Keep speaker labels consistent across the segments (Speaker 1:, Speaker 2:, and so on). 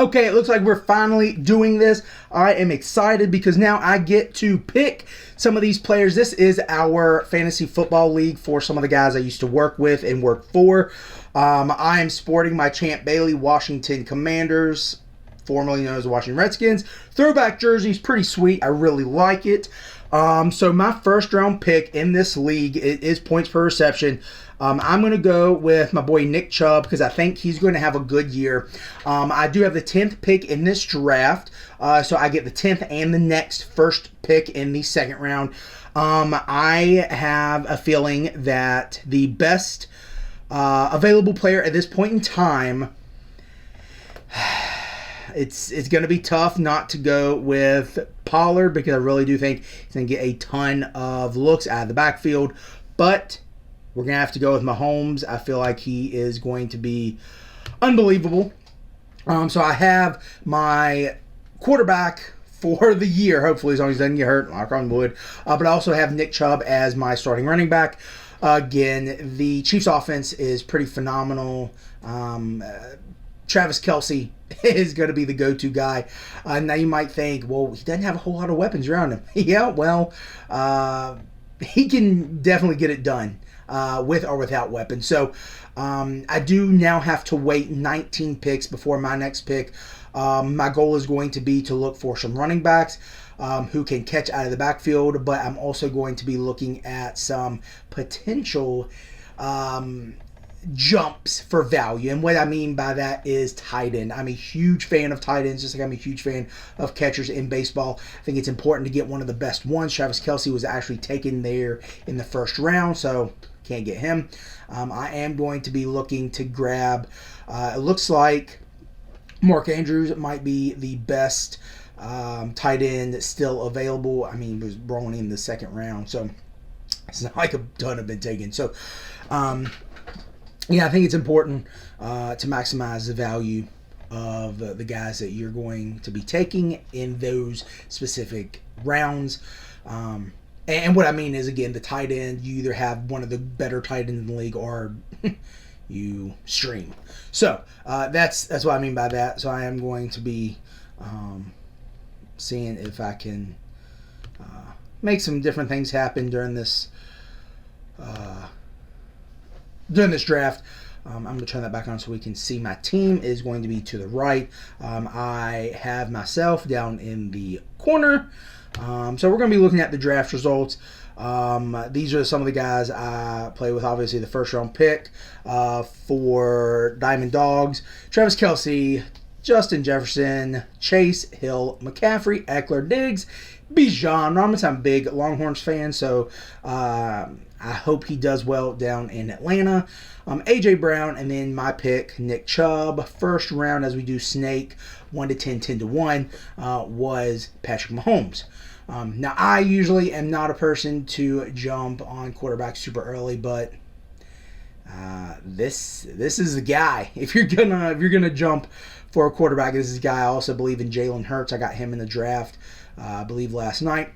Speaker 1: Okay, it looks like we're finally doing this. I am excited because now I get to pick some of these players. This is our fantasy football league for some of the guys I used to work with and work for. I am sporting my Champ Bailey Washington Commanders, formerly known as the Washington Redskins. Throwback jersey is pretty sweet. I really like it. So my first round pick in this league is points per reception. I'm going to go with my boy Nick Chubb because I think he's going to have a good year. I do have the 10th pick in this draft, so I get the 10th and the next first pick in the second round. I have a feeling that the best available player at this point in time, it's going to be tough not to go with Pollard because I really do think he's going to get a ton of looks out of the backfield, but we're going to have to go with Mahomes. I feel like he is going to be unbelievable. So I have my quarterback for the year, hopefully, as long as he doesn't get hurt, knock on wood. But I also have Nick Chubb as my starting running back. Again, the Chiefs' offense is pretty phenomenal. Travis Kelce is going to be the go-to guy. Now you might think, well, he doesn't have a whole lot of weapons around him. Yeah, well, he can definitely get it done. With or without weapons. So I do now have to wait 19 picks before my next pick. My goal is going to be to look for some running backs who can catch out of the backfield, but I'm also going to be looking at some potential jumps for value. And what I mean by that is tight end. I'm a huge fan of tight ends, just like I'm a huge fan of catchers in baseball. I think it's important to get one of the best ones. Travis Kelce was actually taken there in the first round, so can't get him. I am going to be looking to grab, it looks like Mark Andrews might be the best tight end still available. I mean, he was rolling in the second round, so it's not like a ton have been taken. So, yeah, I think it's important to maximize the value of the guys that you're going to be taking in those specific rounds. And what I mean is, again, the tight end, you either have one of the better tight ends in the league or you stream. So that's what I mean by that. So I am going to be seeing if I can make some different things happen during this draft. I'm going to turn that back on so we can see my team is going to be to the right. I have myself down in the corner. So we're going to be looking at the draft results. These are some of the guys I play with. Obviously, the first round pick for Diamond Dogs: Travis Kelce, Justin Jefferson, Chase Hill, McCaffrey, Eckler, Diggs, Bijan Robinson. I'm a big Longhorns fan, so I hope he does well down in Atlanta. A.J. Brown, and then my pick, Nick Chubb. First round, as we do snake, 1 to 10, 10 to 1, was Patrick Mahomes. Now, I usually am not a person to jump on quarterbacks super early, but this is the guy. If you're gonna jump for a quarterback, this is the guy. I also believe in Jalen Hurts. I got him in the draft, I believe last night.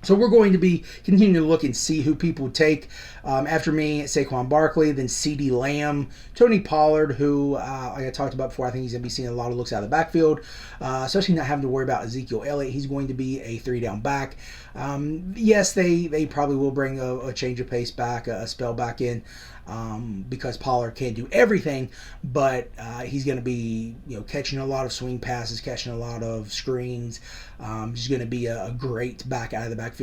Speaker 1: So we're going to be continuing to look and see who people take. After me, Saquon Barkley, then CeeDee Lamb, Tony Pollard, who, like I talked about before, I think he's going to be seeing a lot of looks out of the backfield, especially not having to worry about Ezekiel Elliott. He's going to be a 3-down back. Yes, they probably will bring a change of pace back, a spell back in, because Pollard can't do everything, but he's going to be catching a lot of swing passes, catching a lot of screens. He's going to be a great back out of the backfield.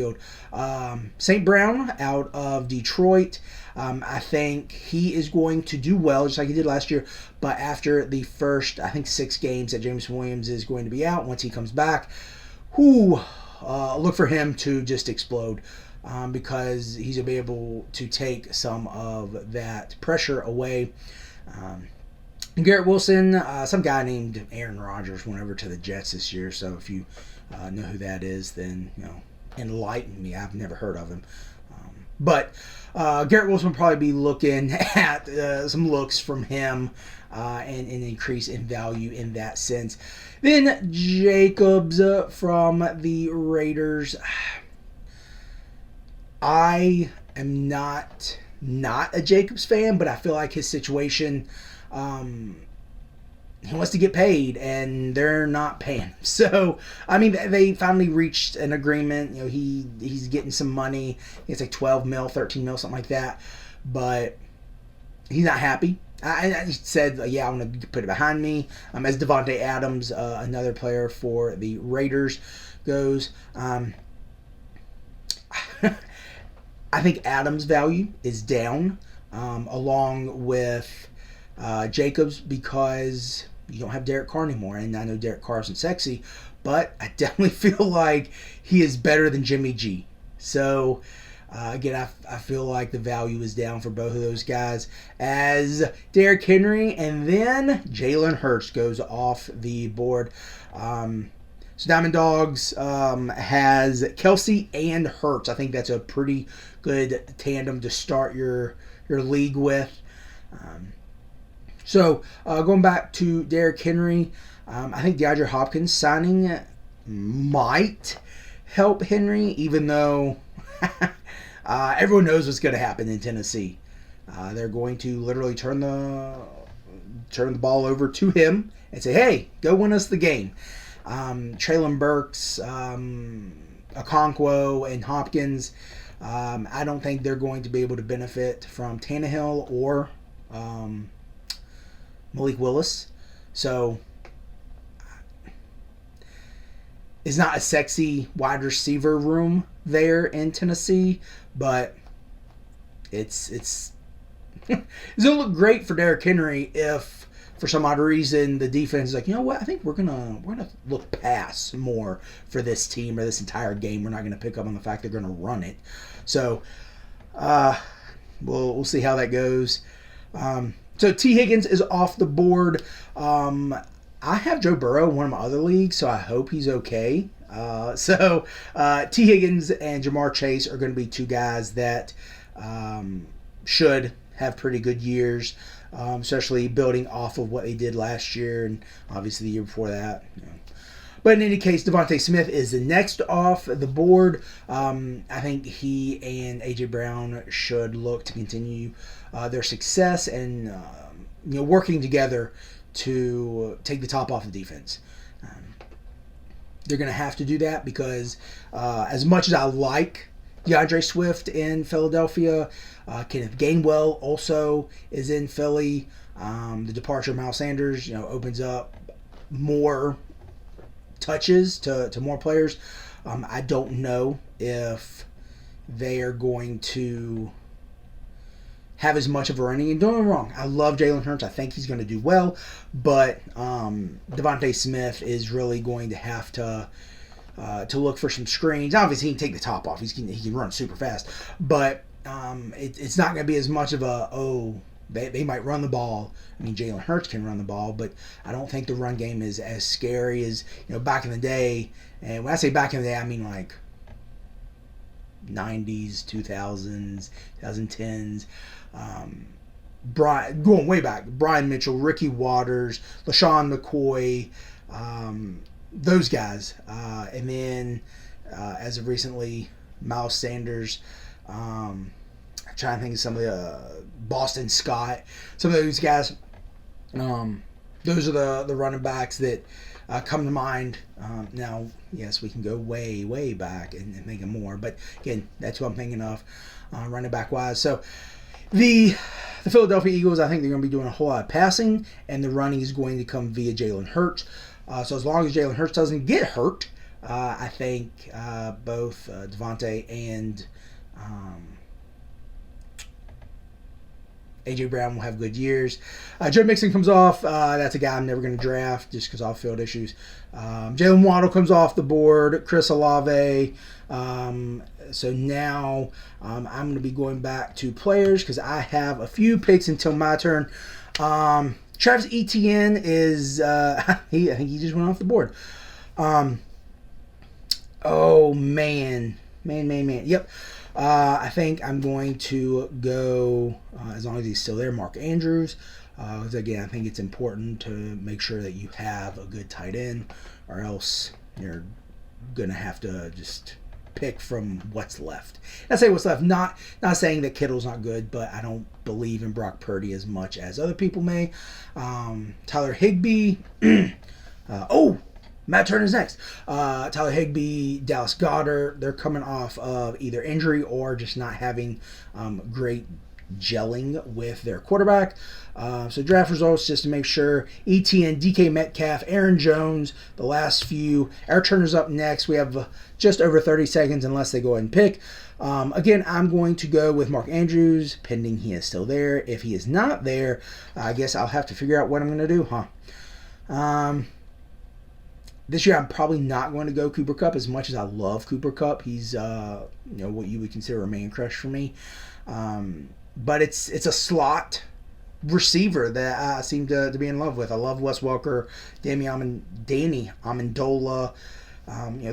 Speaker 1: St. Brown out of Detroit. I think he is going to do well, just like he did last year, but after the first, I think, 6 games that James Williams is going to be out, once he comes back, look for him to just explode. Because he's going to be able to take some of that pressure away. Garrett Wilson, some guy named Aaron Rodgers went over to the Jets this year, so if you know who that is, then enlighten me. I've never heard of him. But Garrett Wilson will probably be looking at some looks from him and an increase in value in that sense. Then Jacobs from the Raiders. I am not a Jacobs fan, but I feel like his situation he wants to get paid, and they're not paying him. So, I mean, they finally reached an agreement. You know, he's getting some money. It's like 12 mil, 13 mil, something like that. But he's not happy. I said, yeah, I'm going to put it behind me. As Devontae Adams, another player for the Raiders, goes. I think Adams' value is down, along with Jacobs, because you don't have Derek Carr anymore. And I know Derek Carr isn't sexy, but I definitely feel like he is better than Jimmy G. So, again, I feel like the value is down for both of those guys, as Derrick Henry and then Jalen Hurts goes off the board. So Diamond Dogs has Kelsey and Hurts. I think that's a pretty good tandem to start your league with. So going back to Derrick Henry, I think DeAndre Hopkins signing might help Henry, even though everyone knows what's going to happen in Tennessee. They're going to literally turn the ball over to him and say, "Hey, go win us the game." Traylon Burks, Okonkwo, and Hopkins, I don't think they're going to be able to benefit from Tannehill or Malik Willis. So it's not a sexy wide receiver room there in Tennessee, but it's going to look great for Derrick Henry if, for some odd reason, the defense is like, you know what, I think we're gonna look pass more for this team or this entire game. We're not gonna pick up on the fact they're gonna run it. So we'll see how that goes. So T. Higgins is off the board. I have Joe Burrow in one of my other leagues, so I hope he's okay. So T. Higgins and Jamar Chase are going to be two guys that should have pretty good years. Especially building off of what they did last year and obviously the year before that. You know. But in any case, Devontae Smith is the next off the board. I think he and A.J. Brown should look to continue their success and working together to take the top off the defense. They're going to have to do that because as much as I like DeAndre Swift in Philadelphia, Kenneth Gainwell also is in Philly. The departure of Miles Sanders, opens up more touches to more players. I don't know if they are going to have as much of a running. And don't get me wrong, I love Jalen Hurts. I think he's going to do well, but Devontae Smith is really going to have to look for some screens. Obviously, he can take the top off. He can run super fast, but it's not going to be as much of they might run the ball. I mean, Jalen Hurts can run the ball, but I don't think the run game is as scary as back in the day. And when I say back in the day, I mean like 90s, 2000s, 2010s. Going way back, Brian Mitchell, Ricky Waters, LaShawn McCoy, those guys, and then as of recently, Miles Sanders. I'm trying to think of some of the Boston Scott, some of those guys. Those are the running backs that come to mind. Now, yes, we can go way, way back and think of more, but again, that's what I'm thinking of running back wise. So the Philadelphia Eagles, I think they're going to be doing a whole lot of passing, and the running is going to come via Jalen Hurts. So as long as Jalen Hurts doesn't get hurt, I think both Devontae and A.J. Brown will have good years. Joe Mixon comes off. That's a guy I'm never going to draft just because off-field issues. Jalen Waddle comes off the board. Chris Olave. So now I'm going to be going back to players because I have a few picks until my turn. Travis Etienne is I think he just went off the board. Oh man. Yep. I think I'm going to go as long as he's still there. Mark Andrews. Because again, I think it's important to make sure that you have a good tight end, or else you're gonna have to just pick from what's left. I say what's left, not saying that Kittle's not good, but I don't believe in Brock Purdy as much as other people may. Tyler Higbee. Matt Turner's next. Tyler Higbee, Dallas Goedert. They're coming off of either injury or just not having great gelling with their quarterback. So draft results just to make sure. ETN, DK Metcalf, Aaron Jones, the last few. Our Turner's up next. We have just over 30 seconds unless they go ahead and pick. Again, I'm going to go with Mark Andrews, pending he is still there. If he is not there, I guess I'll have to figure out what I'm going to do, This year, I'm probably not going to go Cooper Kupp as much as I love Cooper Kupp. He's, what you would consider a man crush for me. But it's a slot receiver that I seem to be in love with. I love Wes Welker, Danny Amendola.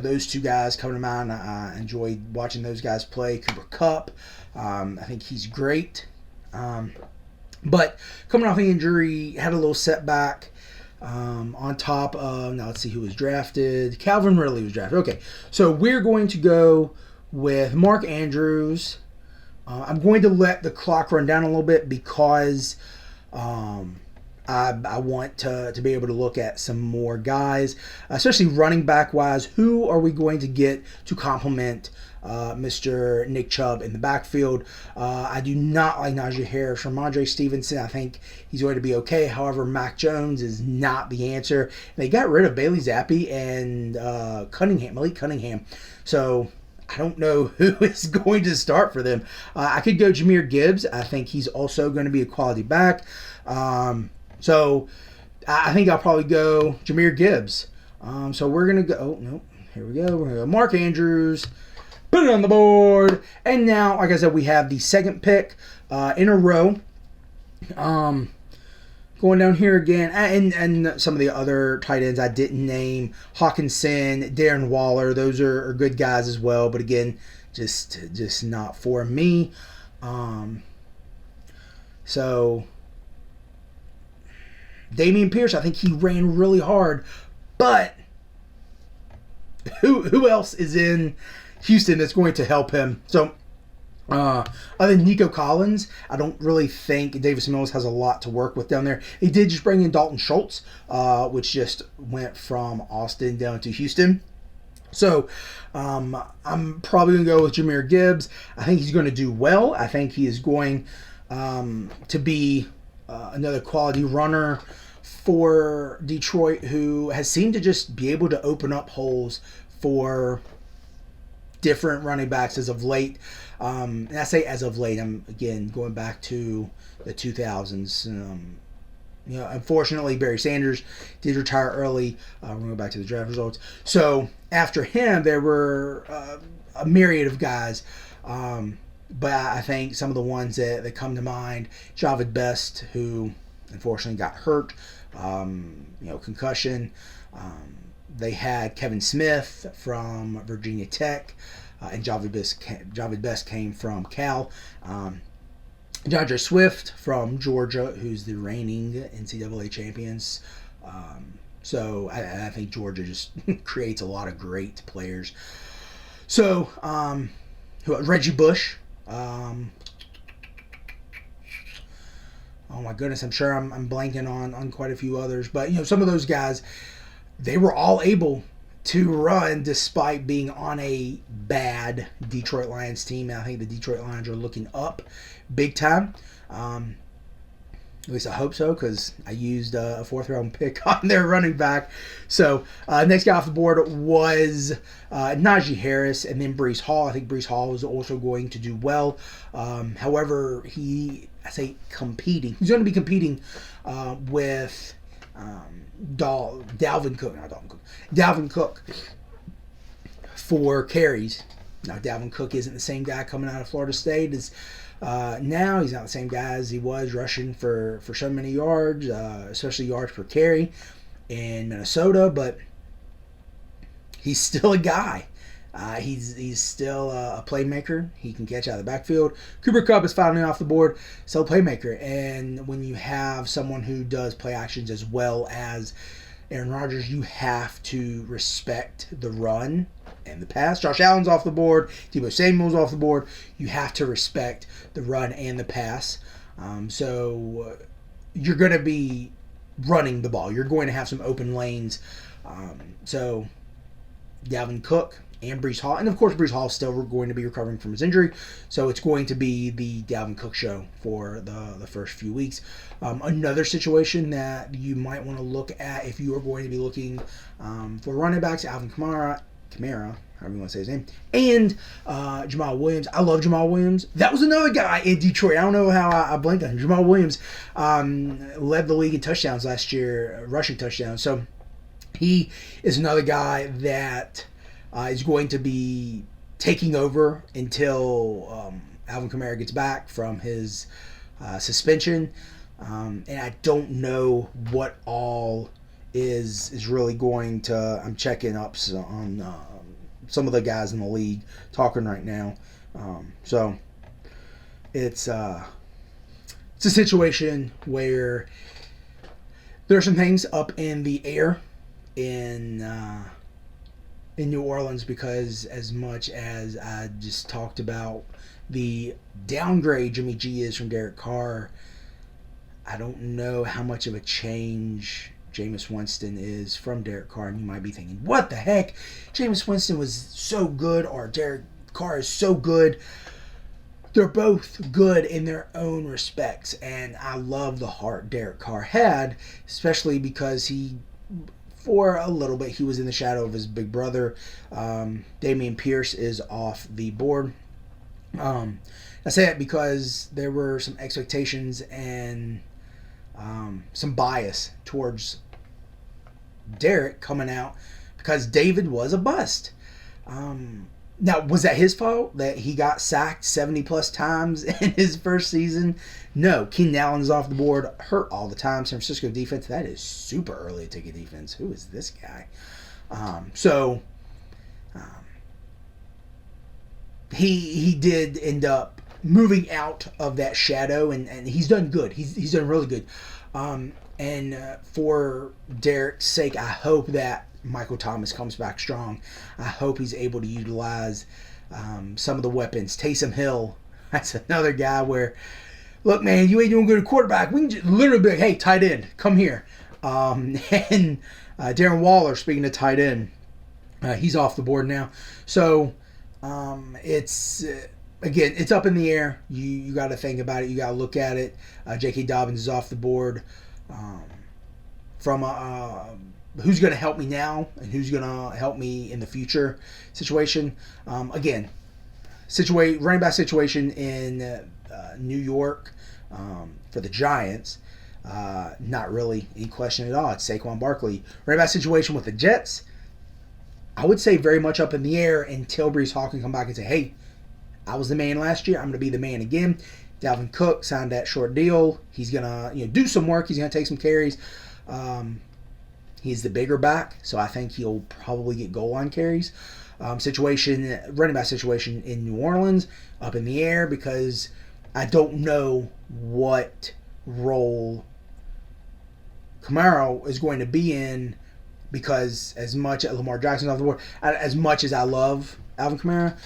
Speaker 1: Those two guys coming to mind. I enjoyed watching those guys play. Cooper Kupp, I think he's great. But coming off an injury, had a little setback. On top of, now let's see who was drafted. Calvin Ridley was drafted. Okay, so we're going to go with Mark Andrews. I'm going to let the clock run down a little bit because I want to be able to look at some more guys, especially running back wise. Who are we going to get to complement Mr. Nick Chubb in the backfield? I do not like Najee Harris. From Andre Stevenson, I think he's going to be okay. However, Mac Jones is not the answer. They got rid of Bailey Zappi and Malik Cunningham. So I don't know who is going to start for them. I could go Jahmyr Gibbs. I think he's also going to be a quality back. So I think I'll probably go Jahmyr Gibbs. So we're going to go. Oh, no. Here we go. We're going to go Mark Andrews. Put it on the board. And now, like I said, we have the second pick in a row. Going down here again, and some of the other tight ends I didn't name. Hawkinson, Darren Waller, those are good guys as well. But again, just not for me. So Dameon Pierce, I think he ran really hard. But who else is in Houston that's going to help him? So other than Nico Collins, I don't really think Davis Mills has a lot to work with down there. He did just bring in Dalton Schultz, which just went from Austin down to Houston. So I'm probably going to go with Jahmyr Gibbs. I think he's going to do well. I think he is going to be another quality runner for Detroit, who has seemed to just be able to open up holes for different running backs as of late. And I say as of late, I'm again going back to the 2000s. Unfortunately, Barry Sanders did retire early. We're going to go back to the draft results. So after him, there were a myriad of guys. But I think some of the ones that come to mind, Javid Best, who unfortunately got hurt, concussion. They had Kevin Smith from Virginia Tech, and Javid Best came from Cal. DeAndre Swift from Georgia, who's the reigning NCAA champions. So I think Georgia just creates a lot of great players. So Reggie Bush. Oh my goodness, I'm sure I'm blanking on quite a few others. But some of those guys, they were all able to run despite being on a bad Detroit Lions team. And I think the Detroit Lions are looking up big time. At least I hope so, because I used a fourth-round pick on their running back. So next guy off the board was Najee Harris and then Breece Hall. I think Breece Hall is also going to do well. However, he's going to be competing with Dalvin Cook for carries. Now, Dalvin Cook isn't the same guy coming out of Florida State as now. He's not the same guy as he was rushing for so many yards, especially yards per carry in Minnesota, but he's still a guy. He's still a playmaker. He can catch out of the backfield. Cooper Kupp is finally off the board, still a playmaker. And when you have someone who does play actions as well as Aaron Rodgers, you have to respect the run and the pass. Josh Allen's off the board. Deebo Samuel's off the board. You have to respect the run and the pass. So you're going to be running the ball. You're going to have some open lanes. So Dalvin Cook and Breece Hall. And, of course, Breece Hall is still going to be recovering from his injury. So it's going to be the Dalvin Cook show for the first few weeks. Another situation that you might want to look at if you are going to be looking for running backs, Alvin Kamara, however you want to say his name, and Jamal Williams. I love Jamal Williams. That was another guy in Detroit. I don't know how I blanked on him. Jamal Williams led the league in touchdowns last year, rushing touchdowns. So he is another guy that is going to be taking over until Alvin Kamara gets back from his suspension. And I don't know what all is really going to. I'm checking up on some of the guys in the league talking right now. So it's a situation where there are some things up in the air in New Orleans, because as much as I just talked about the downgrade Jimmy G is from Derek Carr, I don't know how much of a change Jameis Winston is from Derek Carr. And you might be thinking, what the heck? Jameis Winston was so good, or Derek Carr is so good. They're both good in their own respects. And I love the heart Derek Carr had, especially because for a little bit, he was in the shadow of his big brother. Dameon Pierce is off the board. I say that because there were some expectations and some bias towards Derek coming out because David was a bust. Now, was that his fault that he got sacked 70 plus times in his first season? No. Keenan Allen's off the board, hurt all the time. San Francisco defense, that is super early to take a defense. Who is this guy? He did end up moving out of that shadow, and he's done good. He's done really good. For Derek's sake, I hope that Michael Thomas comes back strong. I hope he's able to utilize some of the weapons. Taysom Hill, that's another guy where, look, man, you ain't doing good at quarterback. We can just literally be like, hey, tight end, come here. And Darren Waller, speaking of tight end, he's off the board now. So it's again, it's up in the air. You got to think about it. You got to look at it. J.K. Dobbins is off the board from who's going to help me now and who's going to help me in the future situation. Again, running back situation in New York for the Giants. Not really any question at all. It's Saquon Barkley. Running back situation with the Jets, I would say very much up in the air until Breece Hall can come back and say, hey, I was the man last year. I'm going to be the man again. Dalvin Cook signed that short deal. He's going to do some work. He's going to take some carries. He's the bigger back, so I think he'll probably get goal line carries. Running back situation in New Orleans, up in the air because I don't know what role Camaro is going to be in, because as much as Lamar Jackson's off the board, as much as I love Alvin Kamara,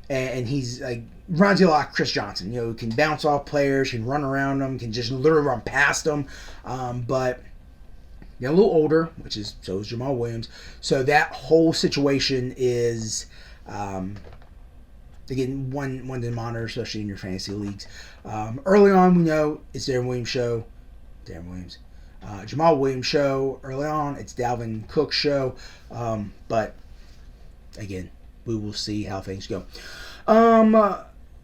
Speaker 1: and he's like runs a lot like Chris Johnson, can bounce off players, can run around them, can just literally run past them, but they're a little older, so is Jamal Williams. So that whole situation is, again, one to monitor, especially in your fantasy leagues. Early on, we know it's Jamal Williams show. Early on, it's Dalvin Cook's show. But again, we will see how things go.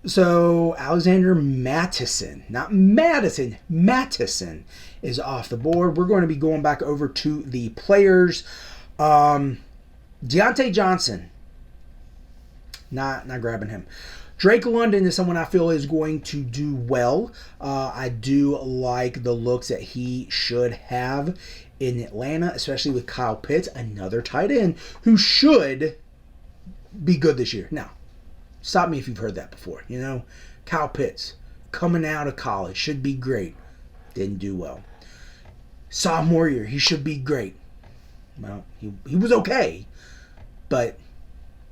Speaker 1: So Alexander Mattison, not Madison, Mattison is off the board. We're going to be going back over to the players. Deontay Johnson, not grabbing him. Drake London is someone I feel is going to do well. I do like the looks that he should have in Atlanta, especially with Kyle Pitts, another tight end who should be good this year. Now, stop me if you've heard that before. Kyle Pitts, coming out of college, should be great. Didn't do well. Sophomore year, he should be great. Well, he was okay, but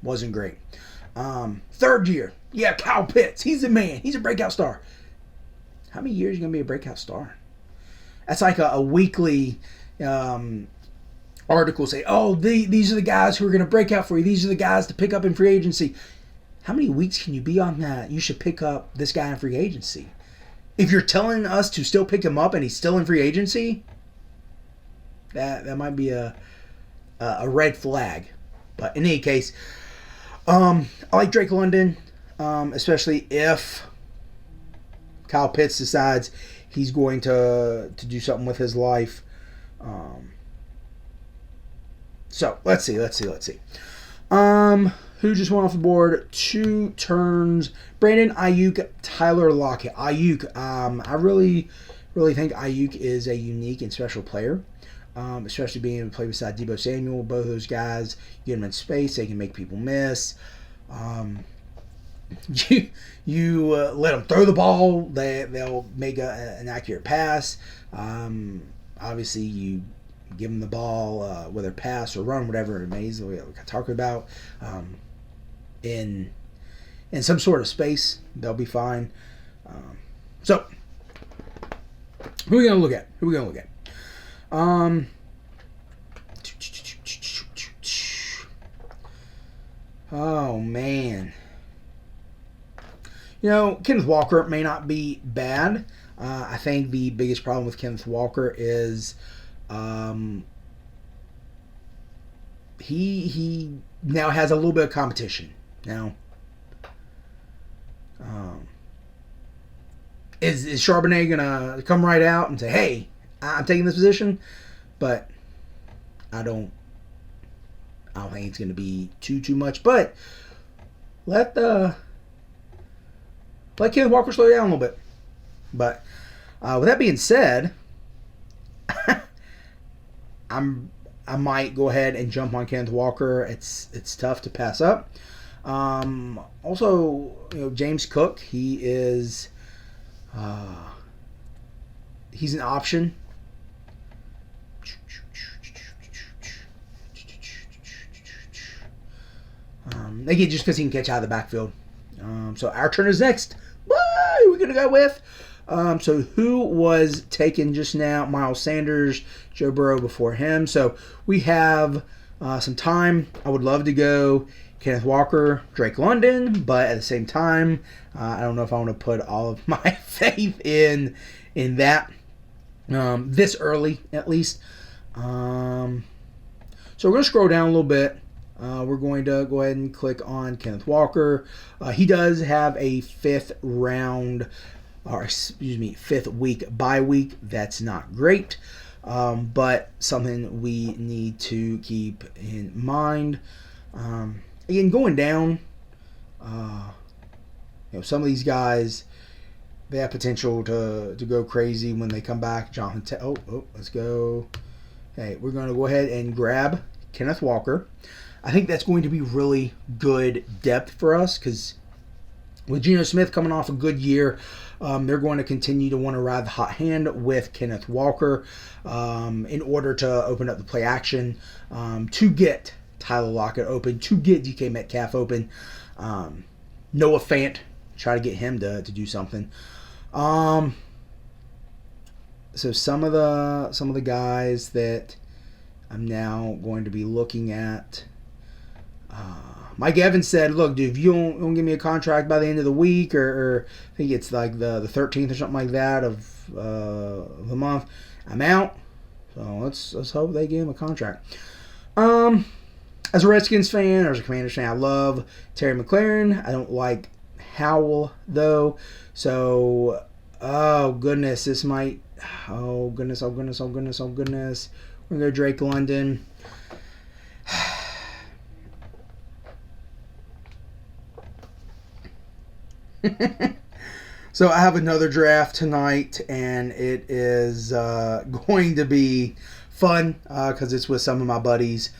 Speaker 1: Wasn't great. Third year, yeah, Kyle Pitts. He's the man. He's a breakout star. How many years are you going to be a breakout star? That's like a weekly article say, oh, these are the guys who are going to break out for you. These are the guys to pick up in free agency. How many weeks can you be on that? You should pick up this guy in free agency. If you're telling us to still pick him up and he's still in free agency, that might be a red flag. But in any case, I like Drake London, especially if Kyle Pitts decides he's going to do something with his life. So let's see. Who just went off the board? 2 turns. Brandon Ayuk, Tyler Lockett. Ayuk, I really think Ayuk is a unique and special player, especially being able to play beside Deebo Samuel. Both of those guys, you get them in space, they can make people miss. You let them throw the ball, they'll make an accurate pass. Obviously, you give them the ball, whether pass or run, whatever it may be, we talk about. In some sort of space, they'll be fine. So, who are we going to look at? Oh, man. Kenneth Walker may not be bad. I think the biggest problem with Kenneth Walker is he now has a little bit of competition. Now, is Charbonnet gonna come right out and say, "Hey, I'm taking this position"? But I don't think it's gonna be too much. But let Kenneth Walker slow down a little bit. But with that being said, I might go ahead and jump on Kenneth Walker. It's tough to pass up. Also, James Cook, he's an option. Again, just because he can catch out of the backfield. So our turn is next. What are we gonna go with? So who was taken just now? Miles Sanders, Joe Burrow before him. So we have some time. I would love to go Kenneth Walker, Drake London, but at the same time, I don't know if I want to put all of my faith in that this early, at least. So we're going to scroll down a little bit. We're going to go ahead and click on Kenneth Walker. He does have a fifth week bye week. That's not great, but something we need to keep in mind. Again, going down, some of these guys, they have potential to go crazy when they come back. Jonathan, let's go. Hey, we're going to go ahead and grab Kenneth Walker. I think that's going to be really good depth for us because with Geno Smith coming off a good year, they're going to continue to want to ride the hot hand with Kenneth Walker in order to open up the play action to get Tyler Lockett open, to get DK Metcalf open. Noah Fant, try to get him to do something. So some of the guys that I'm now going to be looking at. Mike Evans said, look, dude, if you don't give me a contract by the end of the week, or I think it's like the 13th or something like that of the month, I'm out. So let's hope they give him a contract. As a Redskins fan or as a Commanders fan, I love Terry McLaurin. I don't like Howell, though. So, oh, goodness. We're going to go Drake London. So I have another draft tonight, and it is going to be fun because it's with some of my buddies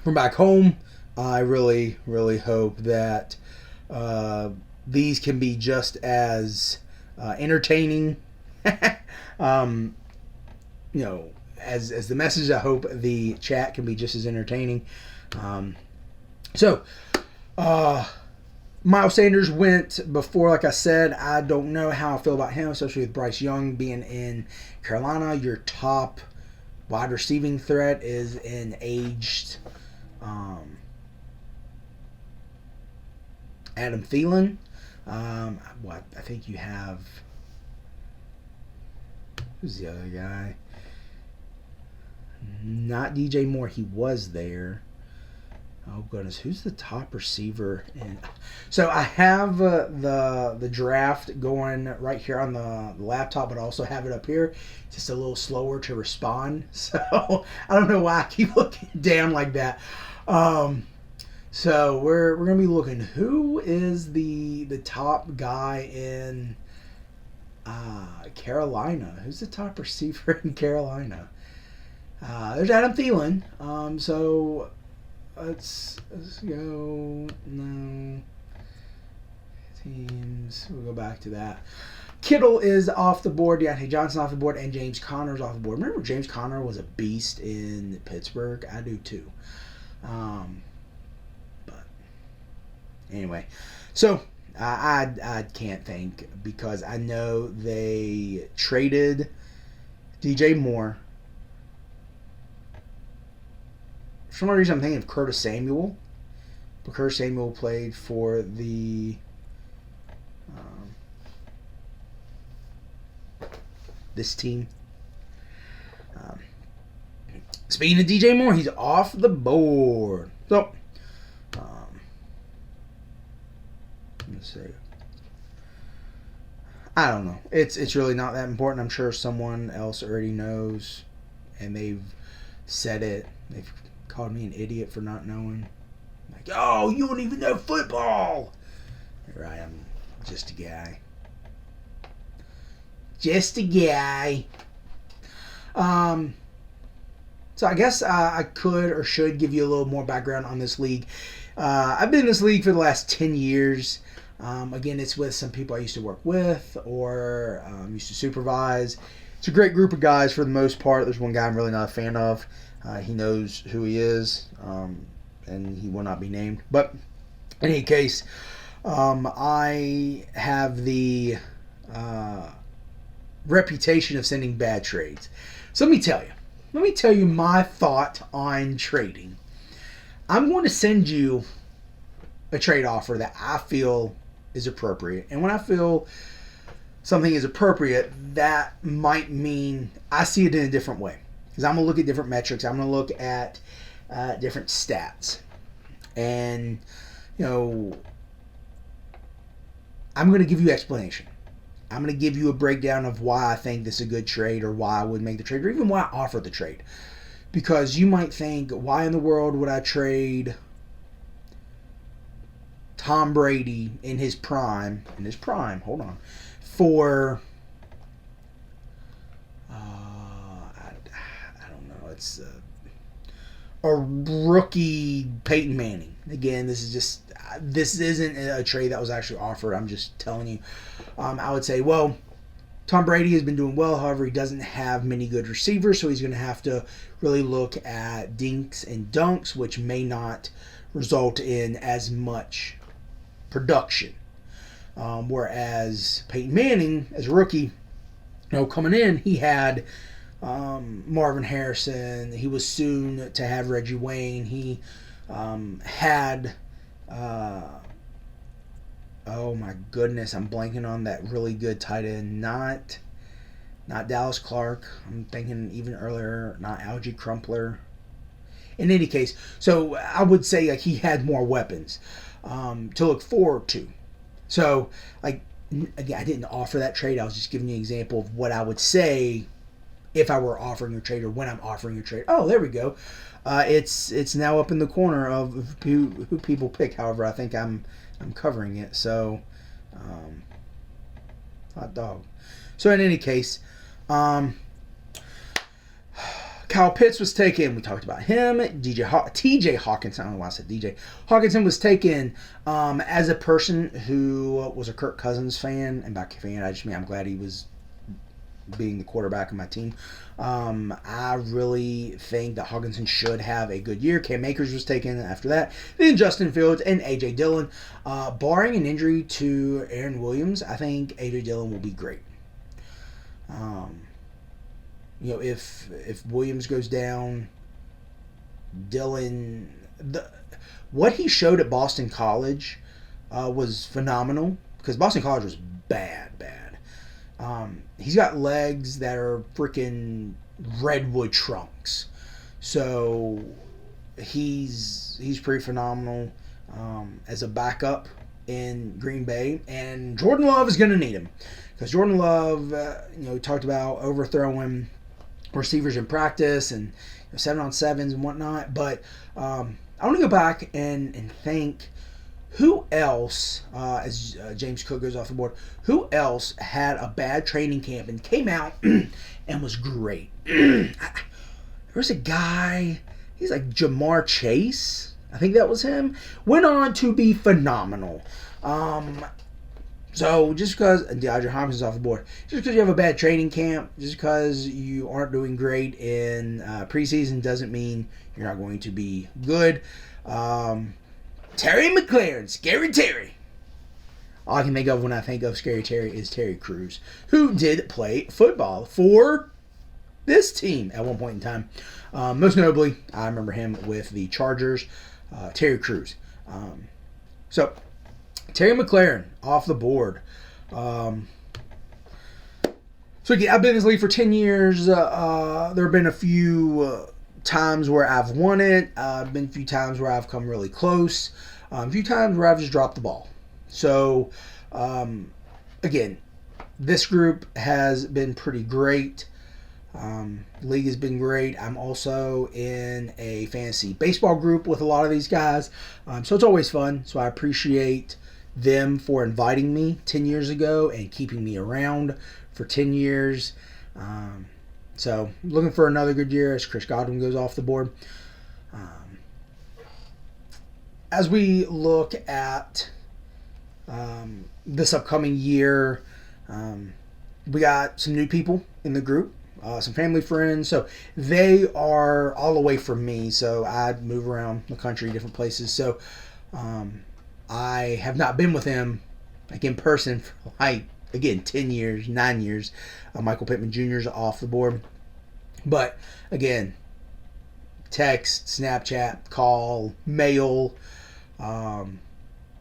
Speaker 1: from back home. I really, really hope that these can be just as entertaining, as the message. I hope the chat can be just as entertaining. So, Miles Sanders went before, like I said. I don't know how I feel about him, especially with Bryce Young being in Carolina. Your top wide receiving threat is an aged Adam Thielen. I think you have. Who's the other guy? Not DJ Moore. He was there. Oh goodness, who's the top receiver? So I have the draft going right here on the laptop, but I also have it up here. It's just a little slower to respond, so I don't know why I keep looking down like that. So we're gonna be looking. Who is the top guy in Carolina? Who's the top receiver in Carolina? There's Adam Thielen. So. Let's go. No. Teams. We'll go back to that. Kittle is off the board. Deontay Johnson off the board. And James Conner's off the board. Remember James Conner was a beast in Pittsburgh? I do too. But anyway. So I can't think because I know they traded DJ Moore. For some reason, I'm thinking of Curtis Samuel. But Curtis Samuel played for the this team. Speaking of DJ Moore, he's off the board. So, let's see. I don't know. It's really not that important. I'm sure someone else already knows, and they've said it. They've called me an idiot for not knowing. Like, oh, you don't even know football. Right, I'm just a guy. Just a guy. So I guess I could or should give you a little more background on this league. I've been in this league for the last 10 years. Again, it's with some people I used to work with or used to supervise. It's a great group of guys for the most part. There's one guy I'm really not a fan of. He knows who he is, and he will not be named. But in any case, I have the reputation of sending bad trades. So let me tell you my thought on trading. I'm going to send you a trade offer that I feel is appropriate. And when I feel something is appropriate, that might mean I see it in a different way. Because I'm going to look at different metrics. I'm going to look at different stats. And, I'm going to give you explanation. I'm going to give you a breakdown of why I think this is a good trade or why I would make the trade or even why I offer the trade. Because you might think, why in the world would I trade Tom Brady in his prime, for I don't know, it's a rookie Peyton Manning. Again, this isn't a trade that was actually offered. I'm just telling you. I would say, well, Tom Brady has been doing well. However, he doesn't have many good receivers, so he's going to have to really look at dinks and dunks, which may not result in as much production. Whereas Peyton Manning, as a rookie, coming in, he had Marvin Harrison. He was soon to have Reggie Wayne. He had... oh my goodness, I'm blanking on that really good tight end. Not Dallas Clark. I'm thinking even earlier, not Algie Crumpler. In any case, so I would say like he had more weapons to look forward to. So like again, I didn't offer that trade. I was just giving you an example of what I would say if I were offering a trade or when I'm offering a trade. Oh, there we go. It's now up in the corner of who people pick. However, I think I'm covering it. So, hot dog. So in any case, Kyle Pitts was taken. We talked about him. TJ Hawkinson. I don't know why I said DJ. Hawkinson was taken as a person who was a Kirk Cousins fan. And by fan, I just mean I'm glad he was being the quarterback of my team. I really think that Hawkinson should have a good year. Cam Akers was taken after that. Then Justin Fields and A.J. Dillon. Barring an injury to Aaron Williams, I think A.J. Dillon will be great. If Williams goes down, Dillon, what he showed at Boston College was phenomenal, because Boston College was bad. He's got legs that are freaking redwood trunks, so he's pretty phenomenal as a backup in Green Bay, and Jordan Love is going to need him, because Jordan Love, talked about overthrowing receivers in practice and 7-on-7s and whatnot, but I want to go back and think who else, as James Cook goes off the board, who else had a bad training camp and came out and was great? There was a guy, he's like Jamar Chase, I think that was him, went on to be phenomenal. So just because DeAndre Hopkins is off the board, just because you have a bad training camp, just because you aren't doing great in preseason, doesn't mean you're not going to be good. Terry McLaurin, Scary Terry. All I can think of when I think of Scary Terry is Terry Crews, who did play football for this team at one point in time. Most notably, I remember him with the Chargers, Terry Crews. So Terry McLaurin off the board. So again, I've been in this league for 10 years. There have been a few times where I've won it. Been a few times where I've come really close. A few times where I've just dropped the ball. So again, this group has been pretty great. League has been great. I'm also in a fantasy baseball group with a lot of these guys. So it's always fun. So I appreciate them for inviting me 10 years ago and keeping me around for 10 years. So looking for another good year as Chris Godwin goes off the board. As we look at this upcoming year, we got some new people in the group, some family friends. So they are all away from me. So I move around the country, different places. So I have not been with them like in person for 10 years, 9 years. Michael Pittman Jr. is off the board. But again, text, Snapchat, call, mail,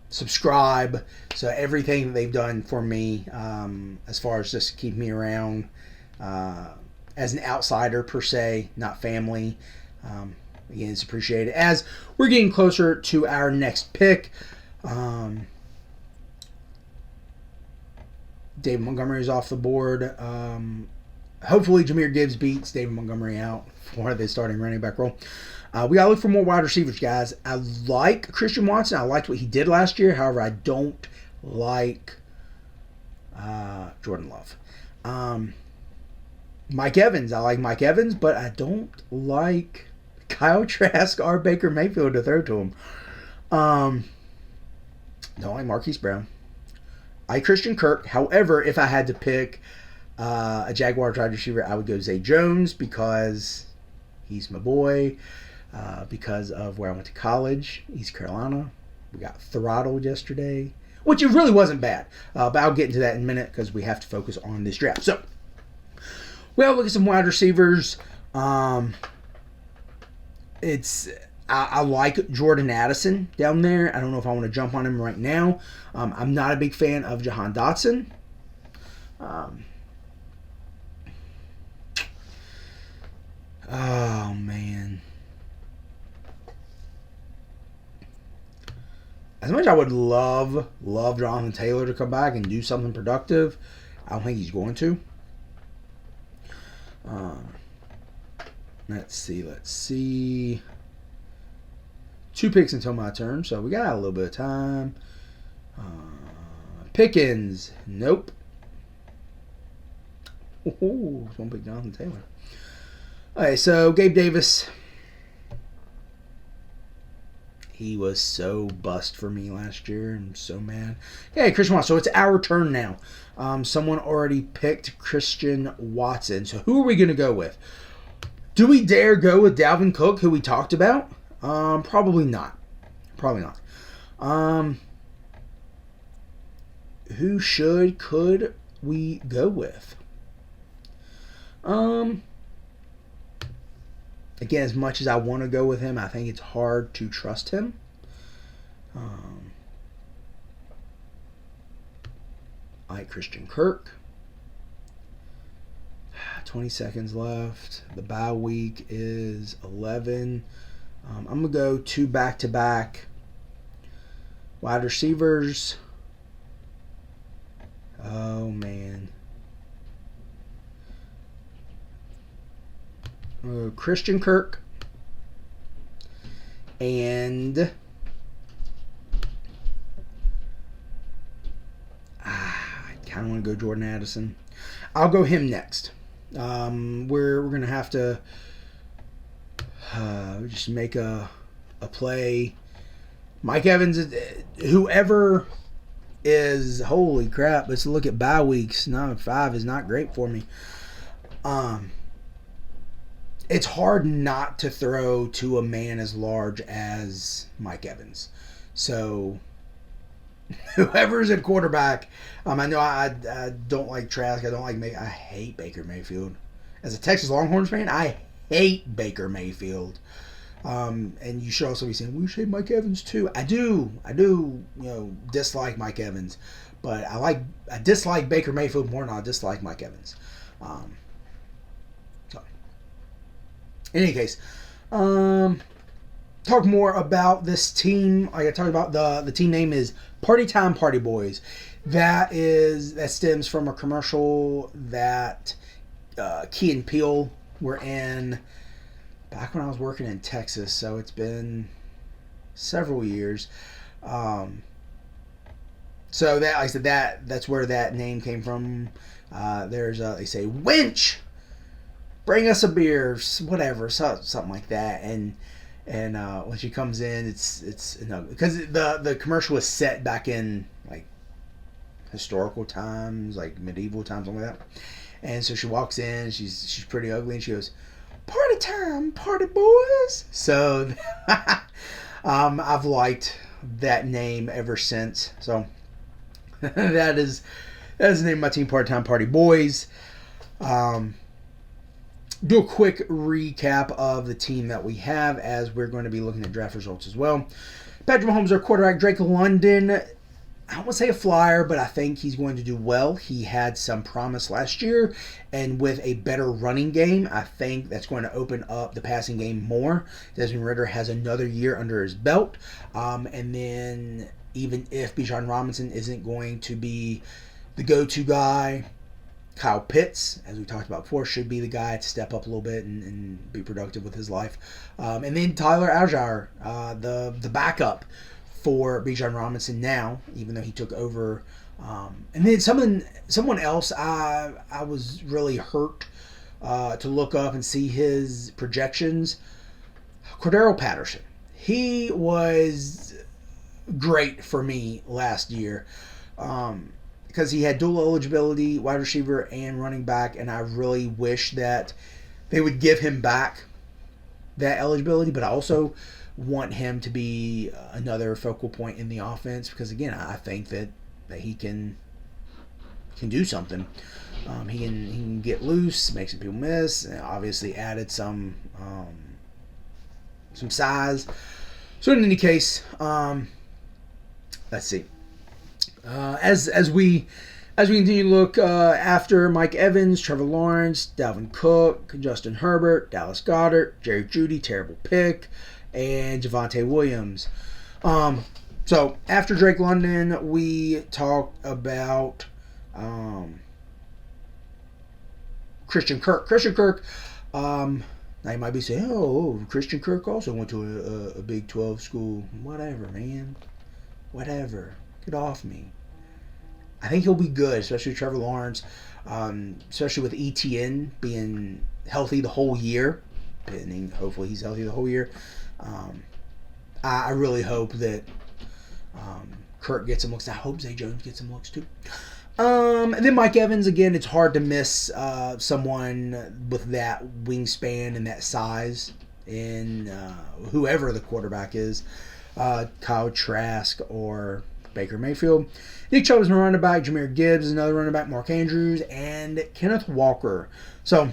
Speaker 1: subscribe. So everything that they've done for me as far as just keep me around as an outsider per se, not family. Again, it's appreciated. As we're getting closer to our next pick, David Montgomery is off the board. Hopefully Jahmyr Gibbs beats David Montgomery out for the starting running back role. We got to look for more wide receivers, guys. I like Christian Watson. I liked what he did last year. However, I don't like Jordan Love. Mike Evans. I like Mike Evans, but I don't like Kyle Trask or Baker Mayfield to throw to him. Don't like Marquise Brown. I like Christian Kirk. However, if I had to pick a Jaguars wide receiver, I would go Zay Jones because he's my boy. Because of where I went to college, East Carolina. We got throttled yesterday, which it really wasn't bad. But I'll get into that in a minute because we have to focus on this draft. So, we'll look at some wide receivers. I like Jordan Addison down there. I don't know if I want to jump on him right now. I'm not a big fan of Jahan Dotson. Oh, man. As much as I would love Jonathan Taylor to come back and do something productive, I don't think he's going to. Let's see. 2 picks until my turn, so we got a little bit of time. Pickens, nope. Oh, one pick Jonathan Taylor. Okay, so Gabe Davis. He was so bust for me last year. I'm so mad. Okay, Christian Watson. So it's our turn now. Someone already picked Christian Watson. So who are we going to go with? Do we dare go with Dalvin Cook, who we talked about? Probably not. Probably not. Who could we go with? Again, as much as I want to go with him, I think it's hard to trust him. I like Christian Kirk. 20 seconds left. The bye week is 11. I'm going to go 2 back-to-back wide receivers. Oh, man. Christian Kirk. And I kind of want to go Jordan Addison. I'll go him next. We're going to have to just make a play. Mike Evans, whoever is, holy crap, let's look at bye weeks. 5 is not great for me. It's hard not to throw to a man as large as Mike Evans. So whoever's at quarterback, I know I don't like Trask. I hate Baker Mayfield. As a Texas Longhorns fan, I hate Baker Mayfield. And you should also be saying, we should hate Mike Evans too. I do, dislike Mike Evans. But I dislike Baker Mayfield more than I dislike Mike Evans. In any case, talk more about this team. Like I talked about, the team name is Party Time Party Boys. That stems from a commercial that Key and Peele were in back when I was working in Texas. So it's been several years. So that, like I said, that's where that name came from. They say, "Wench, bring us a beer," whatever, something like that. And when she comes in, it's because the commercial was set back in like historical times, like medieval times, something like that. And so she walks in, she's pretty ugly, and she goes, "Party time, party boys." So I've liked that name ever since. So that is the name of my team, Party Time Party Boys. Do a quick recap of the team that we have, as we're going to be looking at draft results as well. Patrick Mahomes, our quarterback. Drake London, I don't want to say a flyer, but I think he's going to do well. He had some promise last year, and with a better running game, I think that's going to open up the passing game more. Desmond Ridder has another year under his belt, and then even if Bijan Robinson isn't going to be the go-to guy, Kyle Pitts, as we talked about before, should be the guy to step up a little bit and be productive with his life. And then Tyler Algier, the backup for Bijan Robinson now, even though he took over. And then someone else I was really hurt to look up and see his projections. Cordero Patterson. He was great for me last year. Because he had dual eligibility, wide receiver and running back, and I really wish that they would give him back that eligibility, but I also want him to be another focal point in the offense, because again, I think that he can do something. He can get loose, make some people miss, and obviously added some size. So in any case, let's see. As we continue to look after Mike Evans, Trevor Lawrence, Dalvin Cook, Justin Herbert, Dallas Goedert, Jerry Jeudy, terrible pick, and Javonte Williams. So after Drake London, we talked about Christian Kirk. Christian Kirk. Now you might be saying, "Oh, Christian Kirk also went to a Big 12 school." Whatever, man. Whatever. Get off me. I think he'll be good, especially Trevor Lawrence, especially with ETN being healthy the whole year. Hopefully he's healthy the whole year. I I really hope that Kirk gets some looks. I hope Zay Jones gets some looks too. And then Mike Evans, again, it's hard to miss someone with that wingspan and that size in whoever the quarterback is, Kyle Trask or Baker Mayfield. Nick Chubb is a running back. Jahmyr Gibbs is another running back. Mark Andrews and Kenneth Walker. So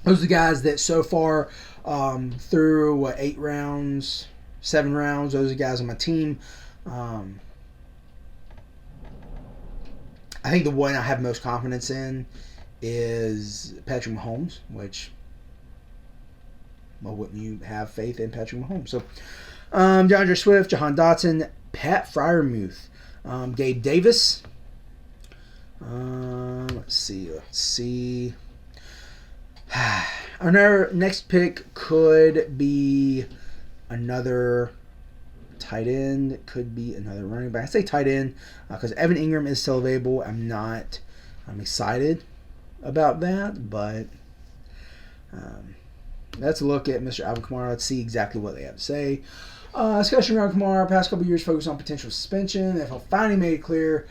Speaker 1: those are the guys that so far through 8 rounds, 7 rounds, those are the guys on my team. I think the one I have most confidence in is Patrick Mahomes, which, well, wouldn't you have faith in Patrick Mahomes? So, DeAndre Swift, Jahan Dotson, Pat Freiermuth, Gabe Davis. Let's see. Our next pick could be another tight end. It could be another running back. I say tight end because Evan Ingram is still available. I'm excited about that, but let's look at Mr. Alvin Kamara. Let's see exactly what they have to say. Discussion around Kamara. Past couple years focused on potential suspension. If finally made it clear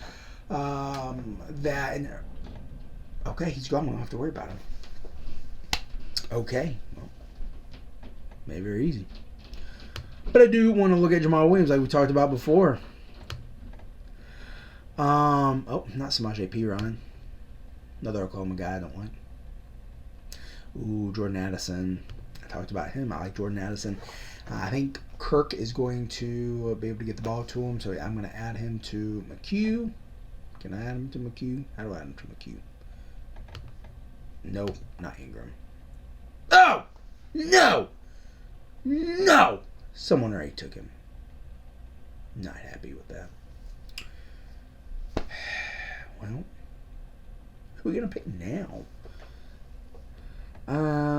Speaker 1: that... Okay, he's gone. We don't have to worry about him. Okay. Well, made it very easy. But I do want to look at Jamal Williams like we talked about before. Not Samaje Perine. Another Oklahoma guy I don't like. Ooh, Jordan Addison. I talked about him. I like Jordan Addison. I think Kirk is going to be able to get the ball to him, so I'm going to add him to McHugh. Can I add him to McHugh? How do I add him to McHugh? Nope, not Ingram. Oh! No! No! Someone already took him. Not happy with that. Well, who are we going to pick now?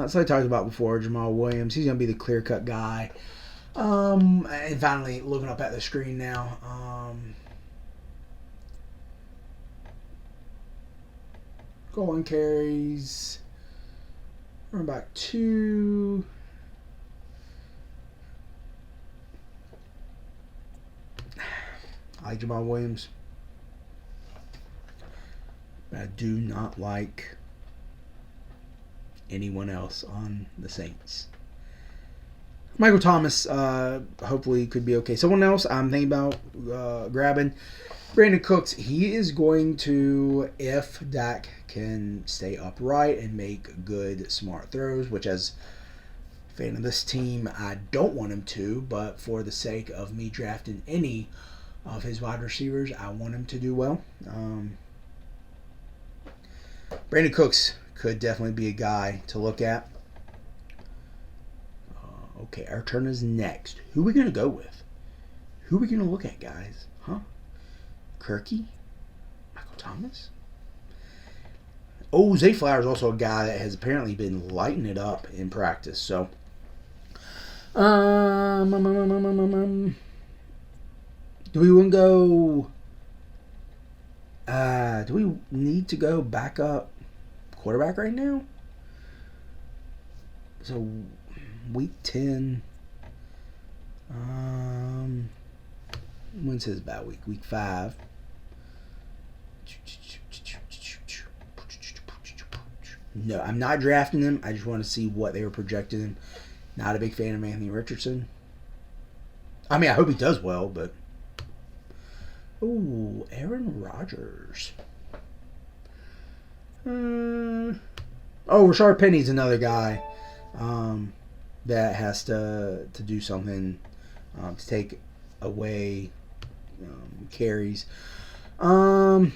Speaker 1: So I talked about before, Jamal Williams. He's going to be the clear-cut guy. And finally, looking up at the screen now. Goal and carries. Running back 2. I like Jamal Williams. But I do not like anyone else on the Saints. Michael Thomas hopefully could be okay. Someone else I'm thinking about grabbing. Brandon Cooks. He is going to, if Dak can stay upright and make good, smart throws, which as a fan of this team, I don't want him to, but for the sake of me drafting any of his wide receivers, I want him to do well. Brandon Cooks could definitely be a guy to look at. Okay, our turn is next. Who are we going to go with? Who are we going to look at, guys? Huh? Kirky? Michael Thomas? Oh, Zay Flower is also a guy that has apparently been lighting it up in practice. So, do we want to go? Do we need to go backup quarterback right now? So, week 10. When's his bye week? Week 5. No, I'm not drafting him. I just want to see what they were projecting him. Not a big fan of Anthony Richardson. I mean, I hope he does well, but... Ooh, Aaron Rodgers. Rashard Penny's another guy that has to do something to take away carries. Oh,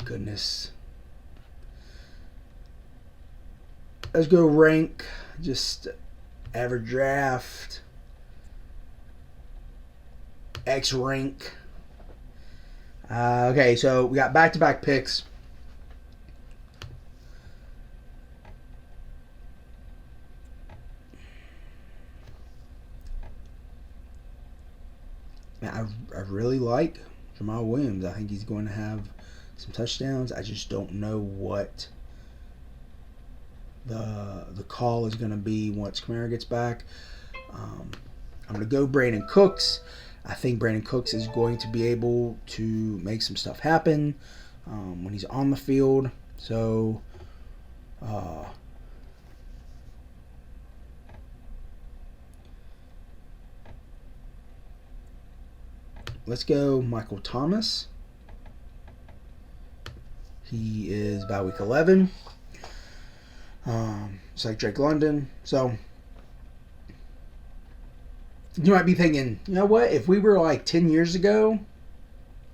Speaker 1: goodness. Let's go rank. Just average draft. X rank. Okay, so we got back-to-back picks. Man, I really like Jamal Williams. I think he's going to have some touchdowns. I just don't know what the call is going to be once Kamara gets back. I'm going to go Brandon Cooks. I think Brandon Cooks is going to be able to make some stuff happen when he's on the field. So, let's go Michael Thomas. He is by week 11. It's like Drake London. So, you might be thinking, you know what? If we were like 10 years ago,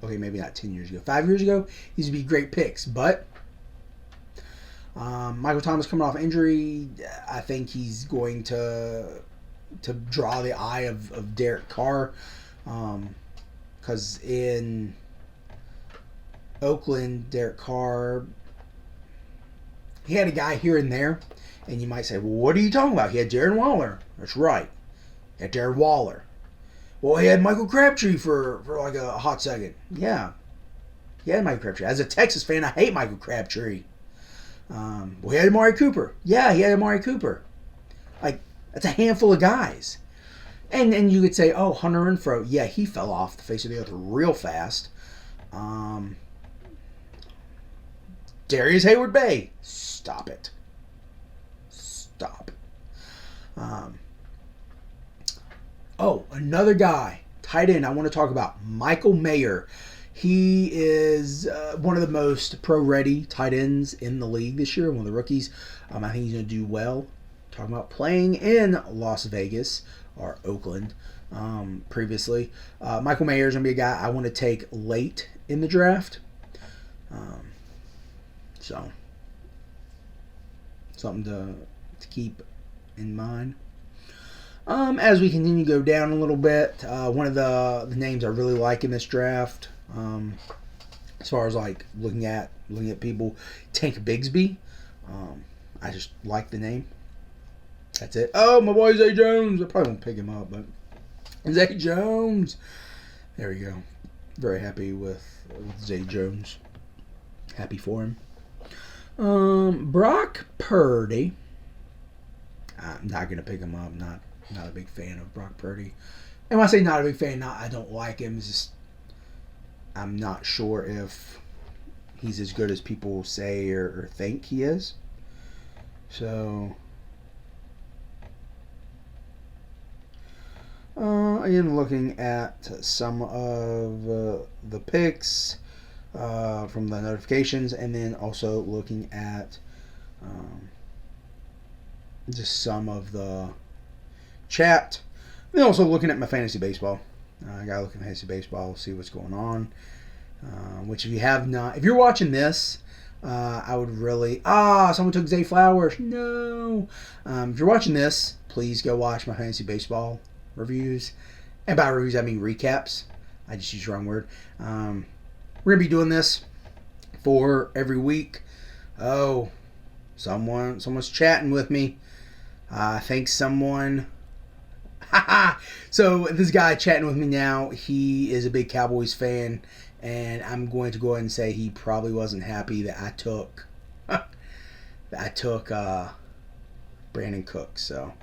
Speaker 1: okay, maybe not 10 years ago, 5 years ago, these would be great picks. But Michael Thomas coming off injury, I think he's going to draw the eye of Derek Carr. Because in Oakland, Derek Carr, he had a guy here and there. And you might say, well, what are you talking about? He had Darren Waller. That's right. He had Darren Waller. Well, he had Michael Crabtree for like a hot second. Yeah. He had Michael Crabtree. As a Texas fan, I hate Michael Crabtree. Well, he had Amari Cooper. Yeah, he had Amari Cooper. Like, that's a handful of guys. And you could say, oh, Hunter Renfrow. Yeah, he fell off the face of the earth real fast. Darius Hayward-Bay. Stop it. Stop. Another guy, tight end I want to talk about, Michael Mayer. He is one of the most pro-ready tight ends in the league this year, one of the rookies. I think he's going to do well. Talking about playing in Las Vegas or Oakland previously. Michael Mayer is going to be a guy I want to take late in the draft. So, something to keep in mind. As we continue to go down a little bit, one of the names I really like in this draft, as far as like looking at people, Tank Bigsby. I just like the name. That's it. Oh, my boy Zay Jones. I probably won't pick him up, but Zay Jones. There we go. Very happy with Zay Jones. Happy for him. Brock Purdy. I'm not gonna pick him up. Not a big fan of Brock Purdy. And when I say not a big fan, I don't like him. It's just I'm not sure if he's as good as people say or think he is. So, again, looking at some of the picks from the notifications, and then also looking at just some of the chat. And also looking at my fantasy baseball. I gotta look at fantasy baseball, see what's going on. Which if you're watching this, I would really... someone took Zay Flowers. No. If you're watching this, please go watch my fantasy baseball reviews. And by reviews, I mean recaps. I just used the wrong word. We're going to be doing this for every week. Oh, someone's chatting with me. I think someone... So this guy chatting with me now, he is a big Cowboys fan, and I'm going to go ahead and say he probably wasn't happy that I took Brandon Cooks. So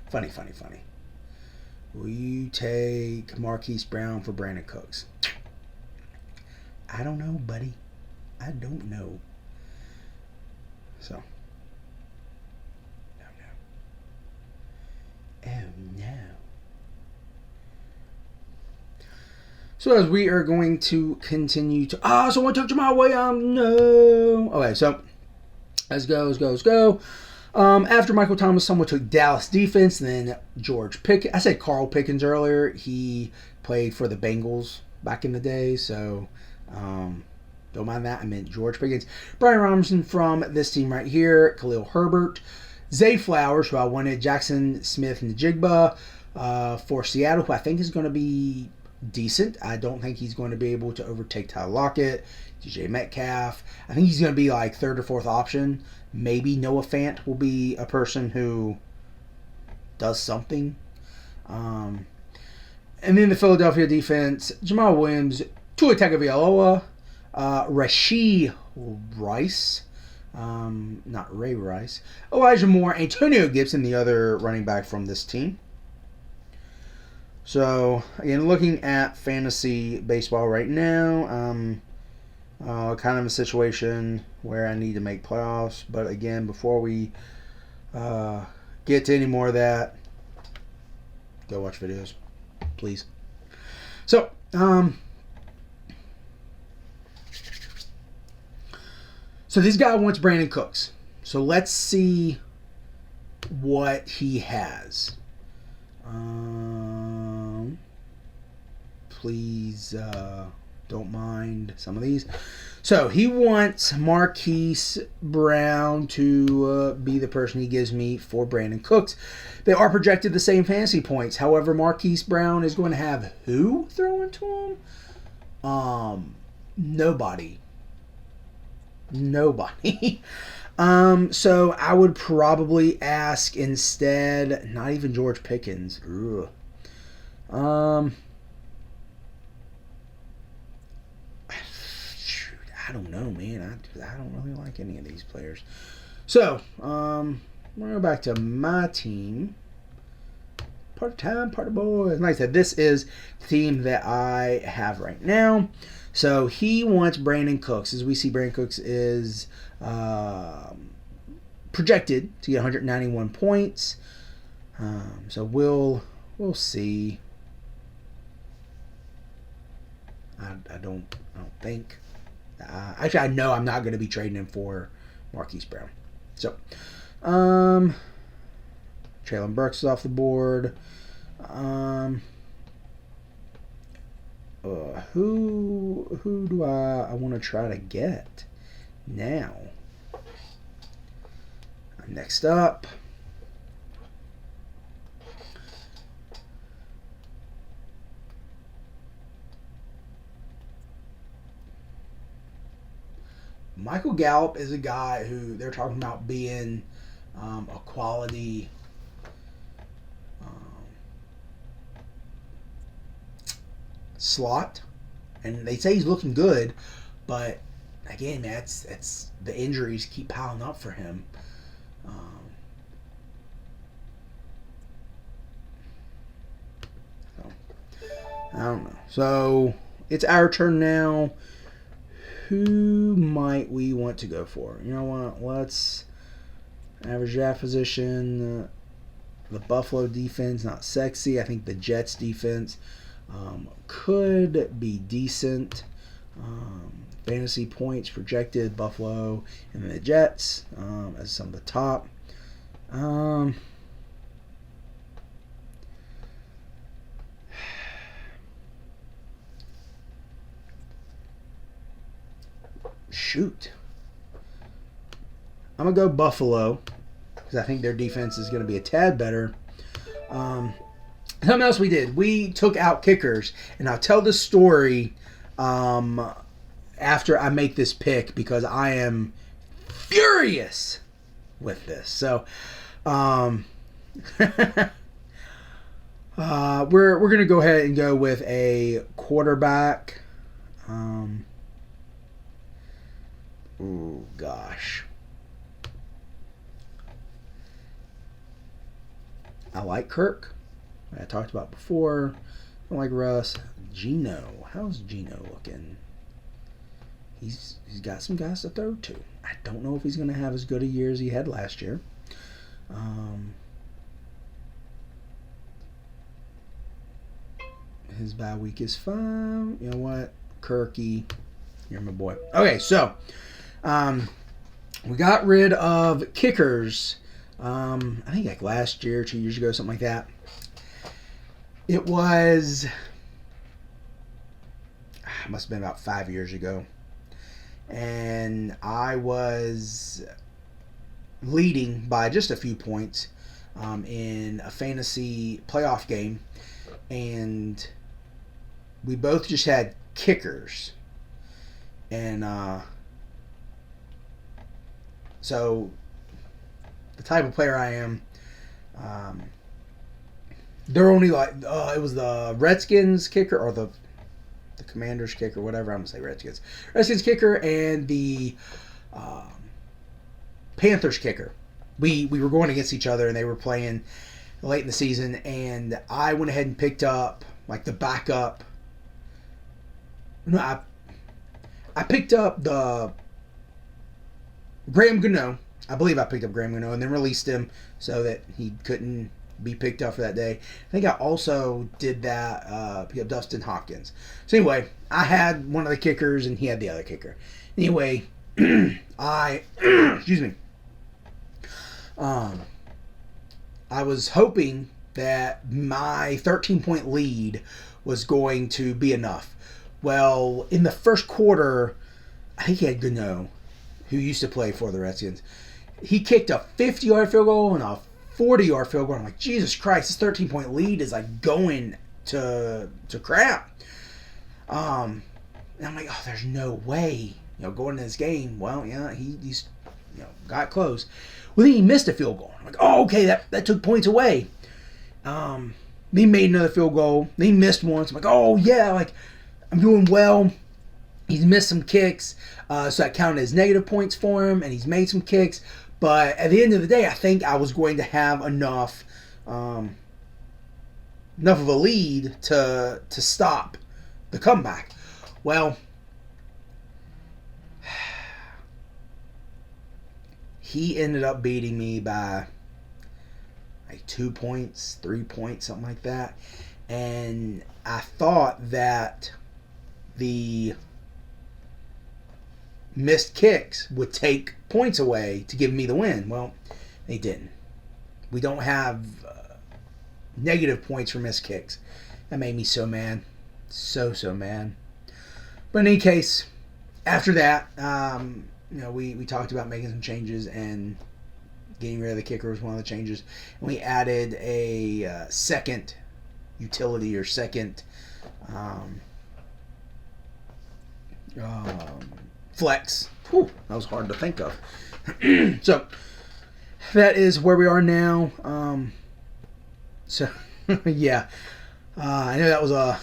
Speaker 1: funny. Will you take Marquise Brown for Brandon Cooks? I don't know, buddy. I don't know. So. Oh no. So as we are going to continue to... someone took Jamal Williams. No. Okay, so let's go. After Michael Thomas, someone took Dallas defense, and then George Pickens. I said Carl Pickens earlier. He played for the Bengals back in the day, so don't mind that. I meant George Pickens. Brian Robinson from this team right here. Khalil Herbert. Zay Flowers, who I wanted. Jackson Smith and Njigba for Seattle, who I think is going to be decent. I don't think he's going to be able to overtake Tyler Lockett, DJ Metcalf. I think he's going to be like third or fourth option. Maybe Noah Fant will be a person who does something. And then the Philadelphia defense, Jamal Williams, Tua Tagovailoa, Rashee Rice Not Ray Rice. Elijah Moore, Antonio Gibson, the other running back from this team. So, again, looking at fantasy baseball right now, kind of a situation where I need to make playoffs. But again, before we get to any more of that, go watch videos, please. So, so this guy wants Brandon Cooks. So let's see what he has. Please don't mind some of these. So he wants Marquise Brown to be the person he gives me for Brandon Cooks. They are projected the same fantasy points. However, Marquise Brown is going to have who throwing to him? Nobody. So I would probably ask instead, not even George Pickens. I don't know, man. I don't really like any of these players. So, we're going back to my team. Part of time, part of boys. Like I said, this is the team that I have right now. So he wants Brandon Cooks. As we see, Brandon Cooks is projected to get 191 points. So we'll see. I don't think. Actually, I know I'm not going to be trading him for Marquise Brown. So, Traylon Burks is off the board. Who do I want to try to get now? Next up, Michael Gallup is a guy who they're talking about being a quality slot, and they say he's looking good, but again, that's the injuries keep piling up for him. So I don't know. So it's our turn now. Who might we want to go for? You know what? Let's average draft position. The Buffalo defense, not sexy. I think the Jets defense could be decent. Fantasy points projected, Buffalo and the Jets as some of the top. Shoot. I'm going to go Buffalo because I think their defense is going to be a tad better. Something else we did. We took out kickers, and I'll tell the story after I make this pick because I am furious with this. So, we're going to go ahead and go with a quarterback. Oh, gosh. I like Kirk. I talked about before. I like Russ. Geno. How's Geno looking? He's got some guys to throw to. I don't know if he's going to have as good a year as he had last year. His bye week is fine. You know what? Kirky. You're my boy. Okay, so we got rid of kickers. I think like last year, 2 years ago, something like that. It must have been about 5 years ago. And I was leading by just a few points in a fantasy playoff game. And we both just had kickers. And so the type of player I am, they're only like, it was the Redskins kicker or the Commanders kicker, whatever. I'm going to say Redskins kicker and the Panthers kicker. We were going against each other, and they were playing late in the season, and I went ahead and picked up like the backup. No, I picked up the Graham Gano. I believe I picked up Graham Gano and then released him so that he couldn't be picked up for that day. I think I also did that, pick up Dustin Hopkins. So anyway, I had one of the kickers and he had the other kicker. Anyway, excuse me. I was hoping that my 13-point lead was going to be enough. Well, in the first quarter, I think he had Gano, who used to play for the Redskins. He kicked a 50-yard field goal and a 40-yard field goal. I'm like, Jesus Christ, this 13-point lead is like going to crap. And I'm like, oh, there's no way, going into this game. Well, yeah, he's got close. Well, then he missed a field goal. I'm like, oh, okay, that took points away. He made another field goal. Then he missed one. So I'm like, oh yeah, like I'm doing well. He's missed some kicks, so that counted as negative points for him, and he's made some kicks. But at the end of the day, I think I was going to have enough of a lead to stop the comeback. Well, he ended up beating me by like 2 points, 3 points, something like that. And I thought that the missed kicks would take points away to give me the win. Well, they didn't. We don't have negative points for missed kicks. That made me so mad. So mad. But in any case, after that, we talked about making some changes, and getting rid of the kicker was one of the changes. And we added a second utility or second flex. Whew, that was hard to think of. So that is where we are now. Yeah, I know that was a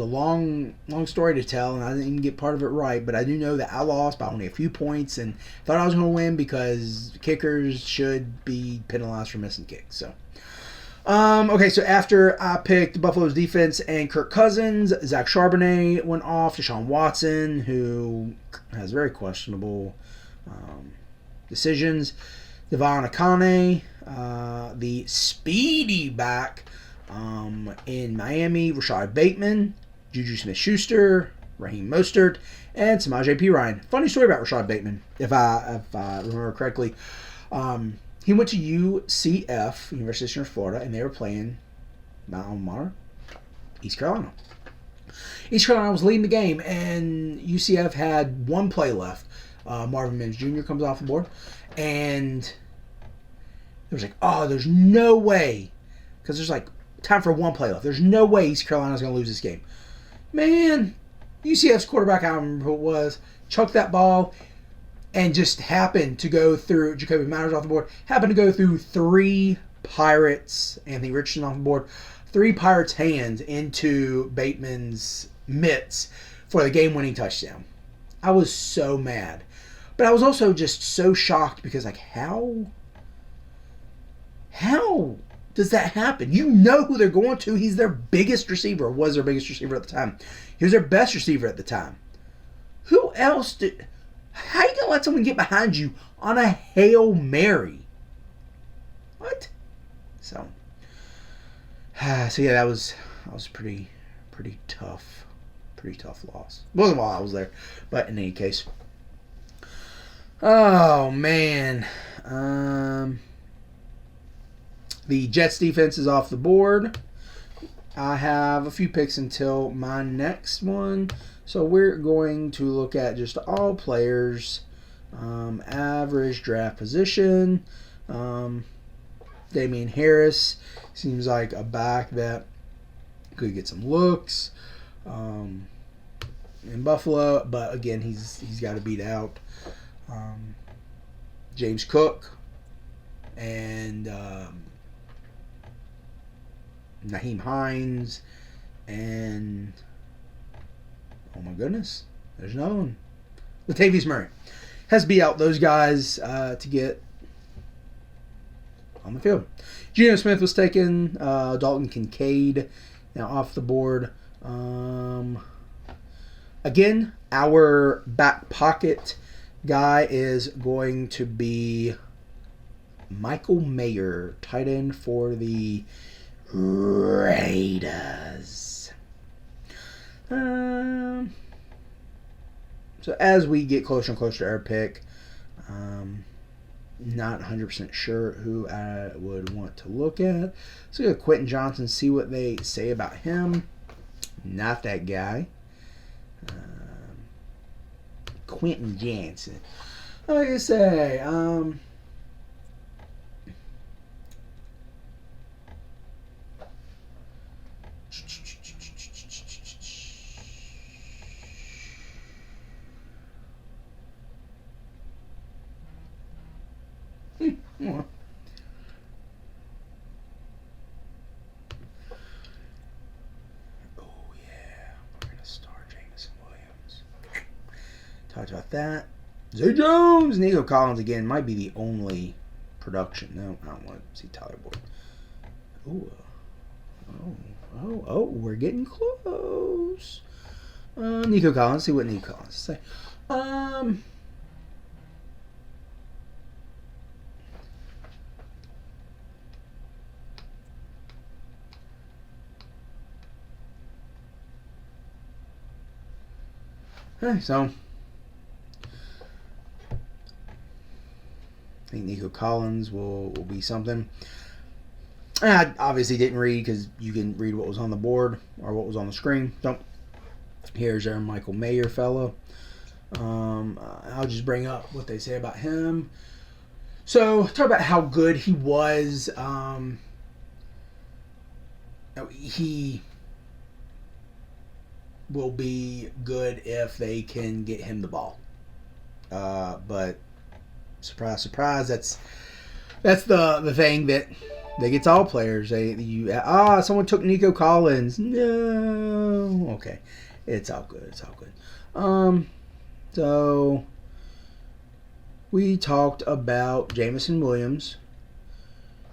Speaker 1: long story to tell, and I didn't even get part of it right. But I do know that I lost by only a few points, and thought I was going to win because kickers should be penalized for missing kicks. So. Okay, so after I picked Buffalo's defense and Kirk Cousins, Zach Charbonnet went off. Deshaun Watson, who has very questionable decisions. Devon Akane, the speedy back in Miami. Rashad Bateman, Juju Smith-Schuster, Raheem Mostert, and Samaje Perine. Funny story about Rashad Bateman, if I remember correctly. He went to UCF, University of Central Florida, and they were playing Mount alma mater, East Carolina. East Carolina was leading the game, and UCF had one play left. Marvin Mims Jr. comes off the board, and it was like, oh, there's no way, because there's like time for one play left. There's no way East Carolina's going to lose this game. Man, UCF's quarterback, I don't remember who it was, chucked that ball, and just happened to go through, Jacoby Myers off the board, happened to go through three Pirates, Anthony Richardson off the board, three Pirates' hands into Bateman's mitts for the game-winning touchdown. I was so mad. But I was also just so shocked because, like, how does that happen? You know who they're going to. He's their biggest receiver, or was their biggest receiver at the time. He was their best receiver at the time. Who else did... How you gonna let someone get behind you on a Hail Mary? What? So yeah, that was pretty tough. Pretty tough loss. Wasn't while I was there, but in any case. Oh man. The Jets defense is off the board. I have a few picks until my next one. So we're going to look at just all players, average draft position. Damian Harris seems like a back that could get some looks in Buffalo, but again, he's got to beat out James Cook and Naheem Hines and oh my goodness, there's another one. Latavius Murray. has to be out those guys to get on the field. Geno Smith was taken. Dalton Kincaid now off the board. Again, our back pocket guy is going to be Michael Mayer, tight end for the Raiders. So as we get closer and closer to our pick, not 100% sure who I would want to look at. So go to Quentin Johnson, see what they say about him. Not that guy. Quentin Johnson. Like I say, talked about that. Zay Jones, Nico Collins again might be the only production. No, I don't want to see Tyler Boyd. Oh, we're getting close. Nico Collins, see what Nico Collins say. So I think Nico Collins will be something. I obviously didn't read because you can read what was on the board or what was on the screen. So here's our Michael Mayer fellow. I'll just bring up what they say about him. So talk about how good he was. He will be good if they can get him the ball. But surprise, surprise, that's the thing that gets all players. Someone took Nico Collins. No. Okay. It's all good. It's all good. So we talked about Jameson Williams.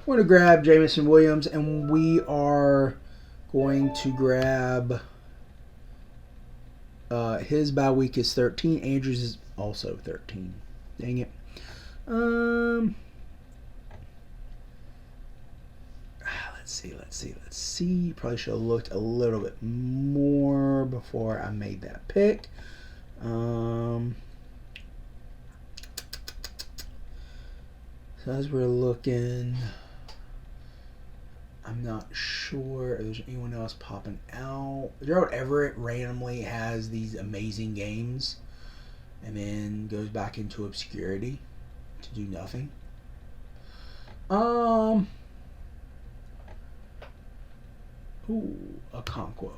Speaker 1: We're going to grab Jameson Williams, and we are going to grab his bye week is 13. Andrews is also 13. Dang it. Let's see. Probably should have looked a little bit more before I made that pick. So as we're looking, I'm not sure if there's anyone else popping out. Gerald Everett randomly has these amazing games and then goes back into obscurity to do nothing. Okonkwo.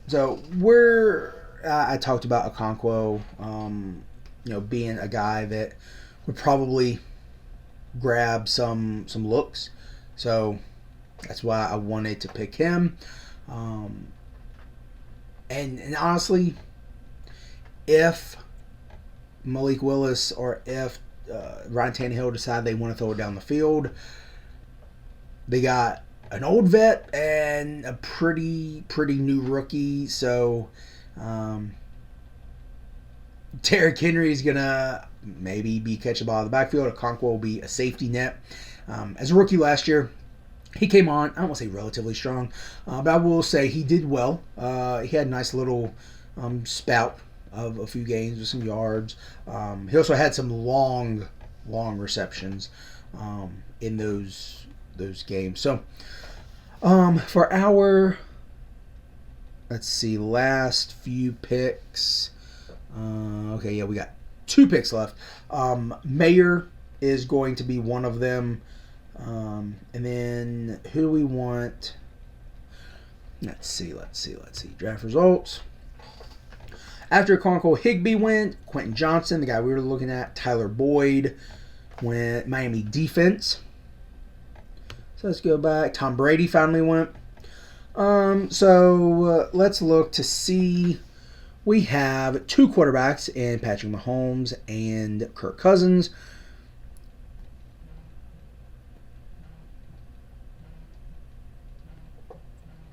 Speaker 1: So I talked about Okonkwo, being a guy that would probably grab some looks. So that's why I wanted to pick him. And honestly, if Malik Willis or if Ryan Tannehill decide they want to throw it down the field, they got an old vet and a pretty new rookie. So Derrick Henry is gonna maybe be catch the ball in the backfield. Okonkwo will be a safety net. As a rookie last year, he came on, I don't want to say relatively strong, but I will say he did well. He had a nice little spout of a few games with some yards. He also had some long receptions in those games. So for our last few picks. We got 2 picks left. Mayer is going to be one of them. And then who do we want? Let's see. Draft results. After Okonkwo, Higbee went. Quentin Johnson, the guy we were looking at. Tyler Boyd went Miami defense. So let's go back. Tom Brady finally went. Let's look to see. We have two quarterbacks in Patrick Mahomes and Kirk Cousins.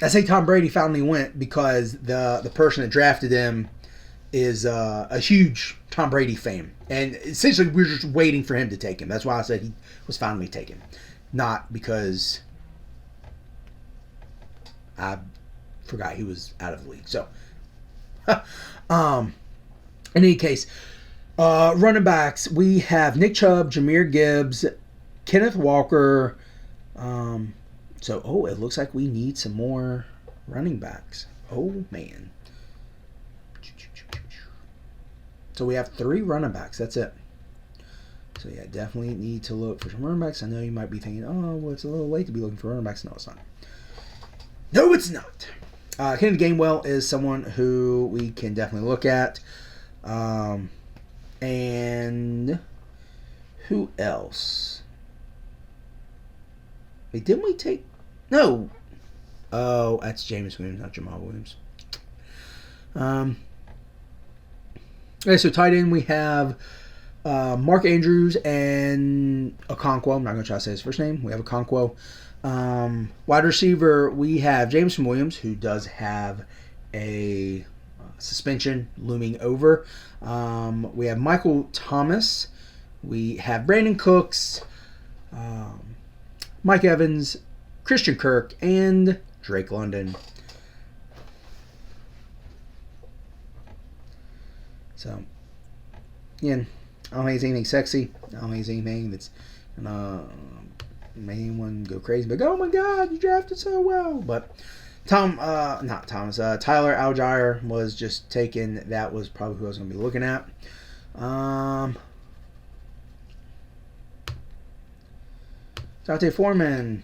Speaker 1: I say Tom Brady finally went because the person that drafted him is a huge Tom Brady fan, and essentially we're just waiting for him to take him. That's why I said he was finally taken, not because I forgot he was out of the league. So, in any case, running backs, we have Nick Chubb, Jahmyr Gibbs, Kenneth Walker. It looks like we need some more running backs. Oh, man. So we have 3 running backs. That's it. So, yeah, definitely need to look for some running backs. I know you might be thinking, oh, well, it's a little late to be looking for running backs. No, it's not. No, it's not. Kennedy Gainwell is someone who we can definitely look at. And who else? Wait, didn't we take... No. Oh, that's James Williams, not Jamal Williams. Okay, so tight end we have Mark Andrews and Okonkwo. I'm not going to try to say his first name. We have Okonkwo. Wide receiver, we have Jameson Williams, who does have a suspension looming over. We have Michael Thomas. We have Brandon Cooks, Mike Evans, Christian Kirk, and Drake London. So, again, I don't think it's anything sexy. I don't think it's anything that's make anyone go crazy. But oh my God, you drafted so well. But Tyler Algier was just taken. That was probably who I was going to be looking at. Dante Foreman.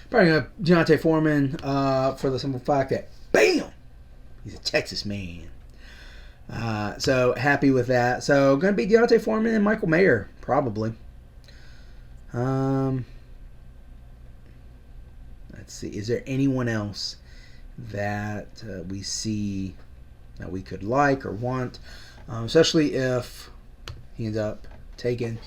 Speaker 1: Probably going to Deontay Foreman for the simple fact that, bam, he's a Texas man. So happy with that. So going to be Deontay Foreman and Michael Mayer, probably. Let's see. Is there anyone else that we see that we could like or want? Especially if he ends up taking.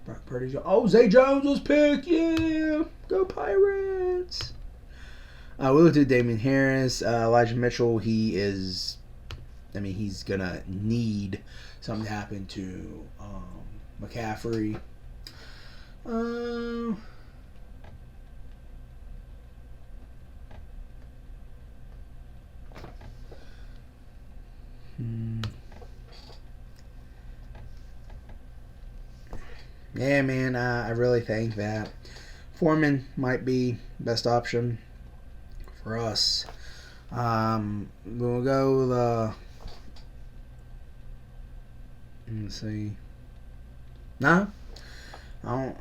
Speaker 1: Brock Purdy. Oh, Zay Jones was picked. Yeah. Go Pirates. We looked at Damian Harris. Elijah Mitchell, he's going to need something to happen to McCaffrey. Yeah, man, I really think that Foreman might be best option for us. We'll go the... Let's see. No, I don't.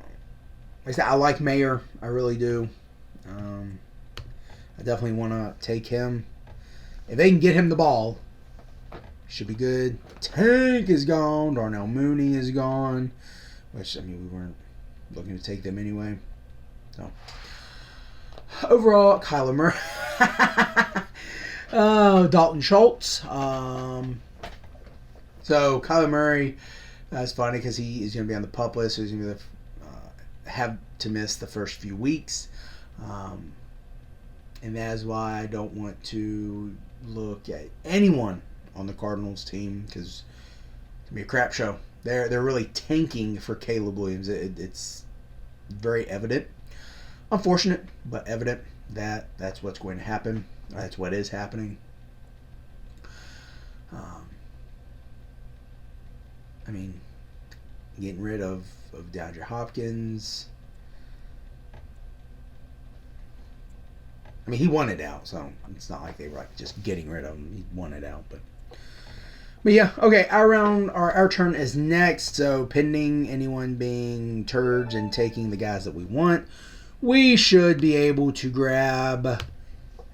Speaker 1: Like I said, I like Mayer. I really do. I definitely want to take him. If they can get him the ball, should be good. Tank is gone. Darnell Mooney is gone. Which, we weren't looking to take them anyway. So, overall, Kyler Murray. Dalton Schultz. So, Kyler Murray, that's funny because he is going to be on the PUP list, so he's going to have to miss the first few weeks. And that is why I don't want to look at anyone on the Cardinals team because it's going to be a crap show. They're really tanking for Caleb Williams. It's very evident. Unfortunate, but evident that that's what's going to happen. That's what is happening. Getting rid of DeAndre Hopkins. He wanted out, so it's not like they were just getting rid of him. He wanted out, but But yeah, okay, our turn is next. So pending anyone being turds and taking the guys that we want, we should be able to grab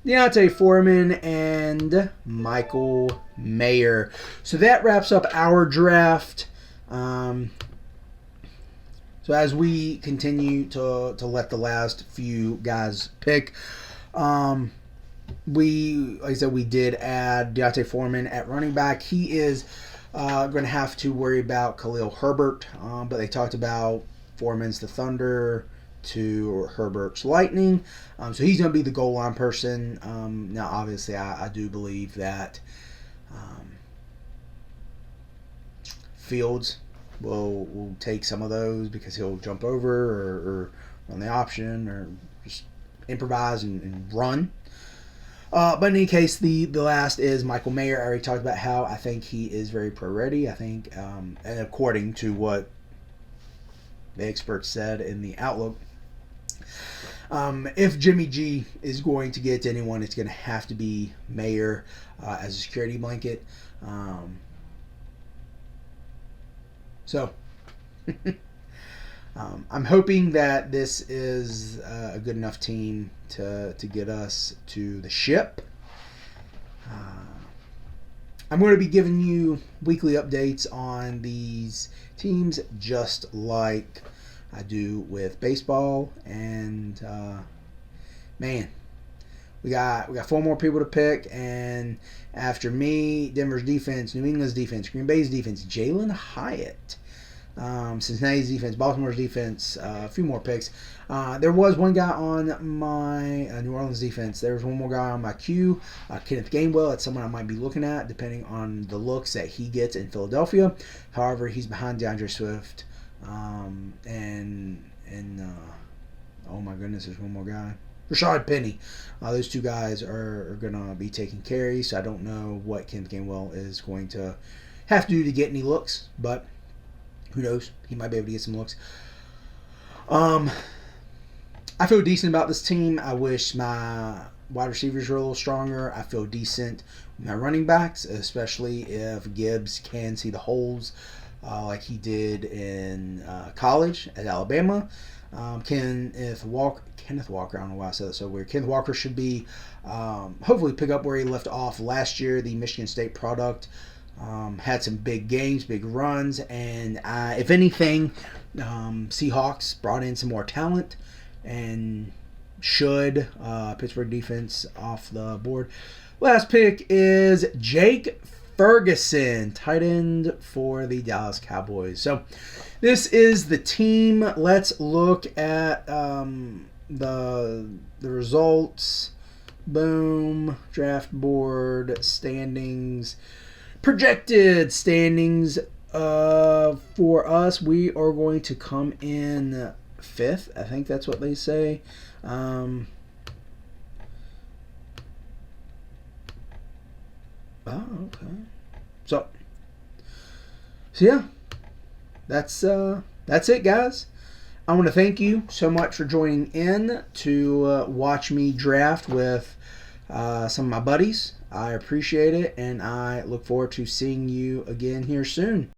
Speaker 1: Deontay Foreman and Michael Mayer. So that wraps up our draft. So as we continue to let the last few guys pick, like I said, we did add Deontay Foreman at running back. He is going to have to worry about Khalil Herbert, but they talked about Foreman's the Thunder to Herbert's Lightning. So he's going to be the goal line person. Now, obviously, I do believe that Fields will take some of those because he'll jump over or run the option or just improvise and run. But in any case, the last is Michael Mayer. I already talked about how I think he is very pro ready. I think, and according to what the experts said in the Outlook, if Jimmy G is going to get to anyone, it's going to have to be Mayer as a security blanket. So I'm hoping that this is a good enough team to get us to the ship. I'm going to be giving you weekly updates on these teams just like I do with baseball. And man, we got 4 more people to pick, and after me, Denver's defense, New England's defense, Green Bay's defense, Jalen Hyatt, Cincinnati's defense, Baltimore's defense, a few more picks. There was one guy on my New Orleans defense. There was one more guy on my queue, Kenneth Gainwell. That's someone I might be looking at depending on the looks that he gets in Philadelphia. However, he's behind DeAndre Swift, and oh my goodness, there's one more guy, Rashad Penny. Those two guys are going to be taking carries, so I don't know what Kenneth Gainwell is going to have to do to get any looks, but who knows? He might be able to get some looks. I feel decent about this team. I wish my wide receivers were a little stronger. I feel decent with my running backs, especially if Gibbs can see the holes like he did in college at Alabama. Kenneth Walker, I don't know why I said that so weird. Kenneth Walker should be hopefully pick up where he left off last year. The Michigan State product had some big games, big runs, and if anything, Seahawks brought in some more talent and should Pittsburgh defense off the board. Last pick is Jake Ferguson, tight end for the Dallas Cowboys. So this is the team. Let's look at the results. Boom. Draft board standings. Projected standings for us. We are going to come in 5th. I think that's what they say. Oh, okay. So yeah, that's it, guys. I want to thank you so much for joining in to watch me draft with some of my buddies. I appreciate it, and I look forward to seeing you again here soon.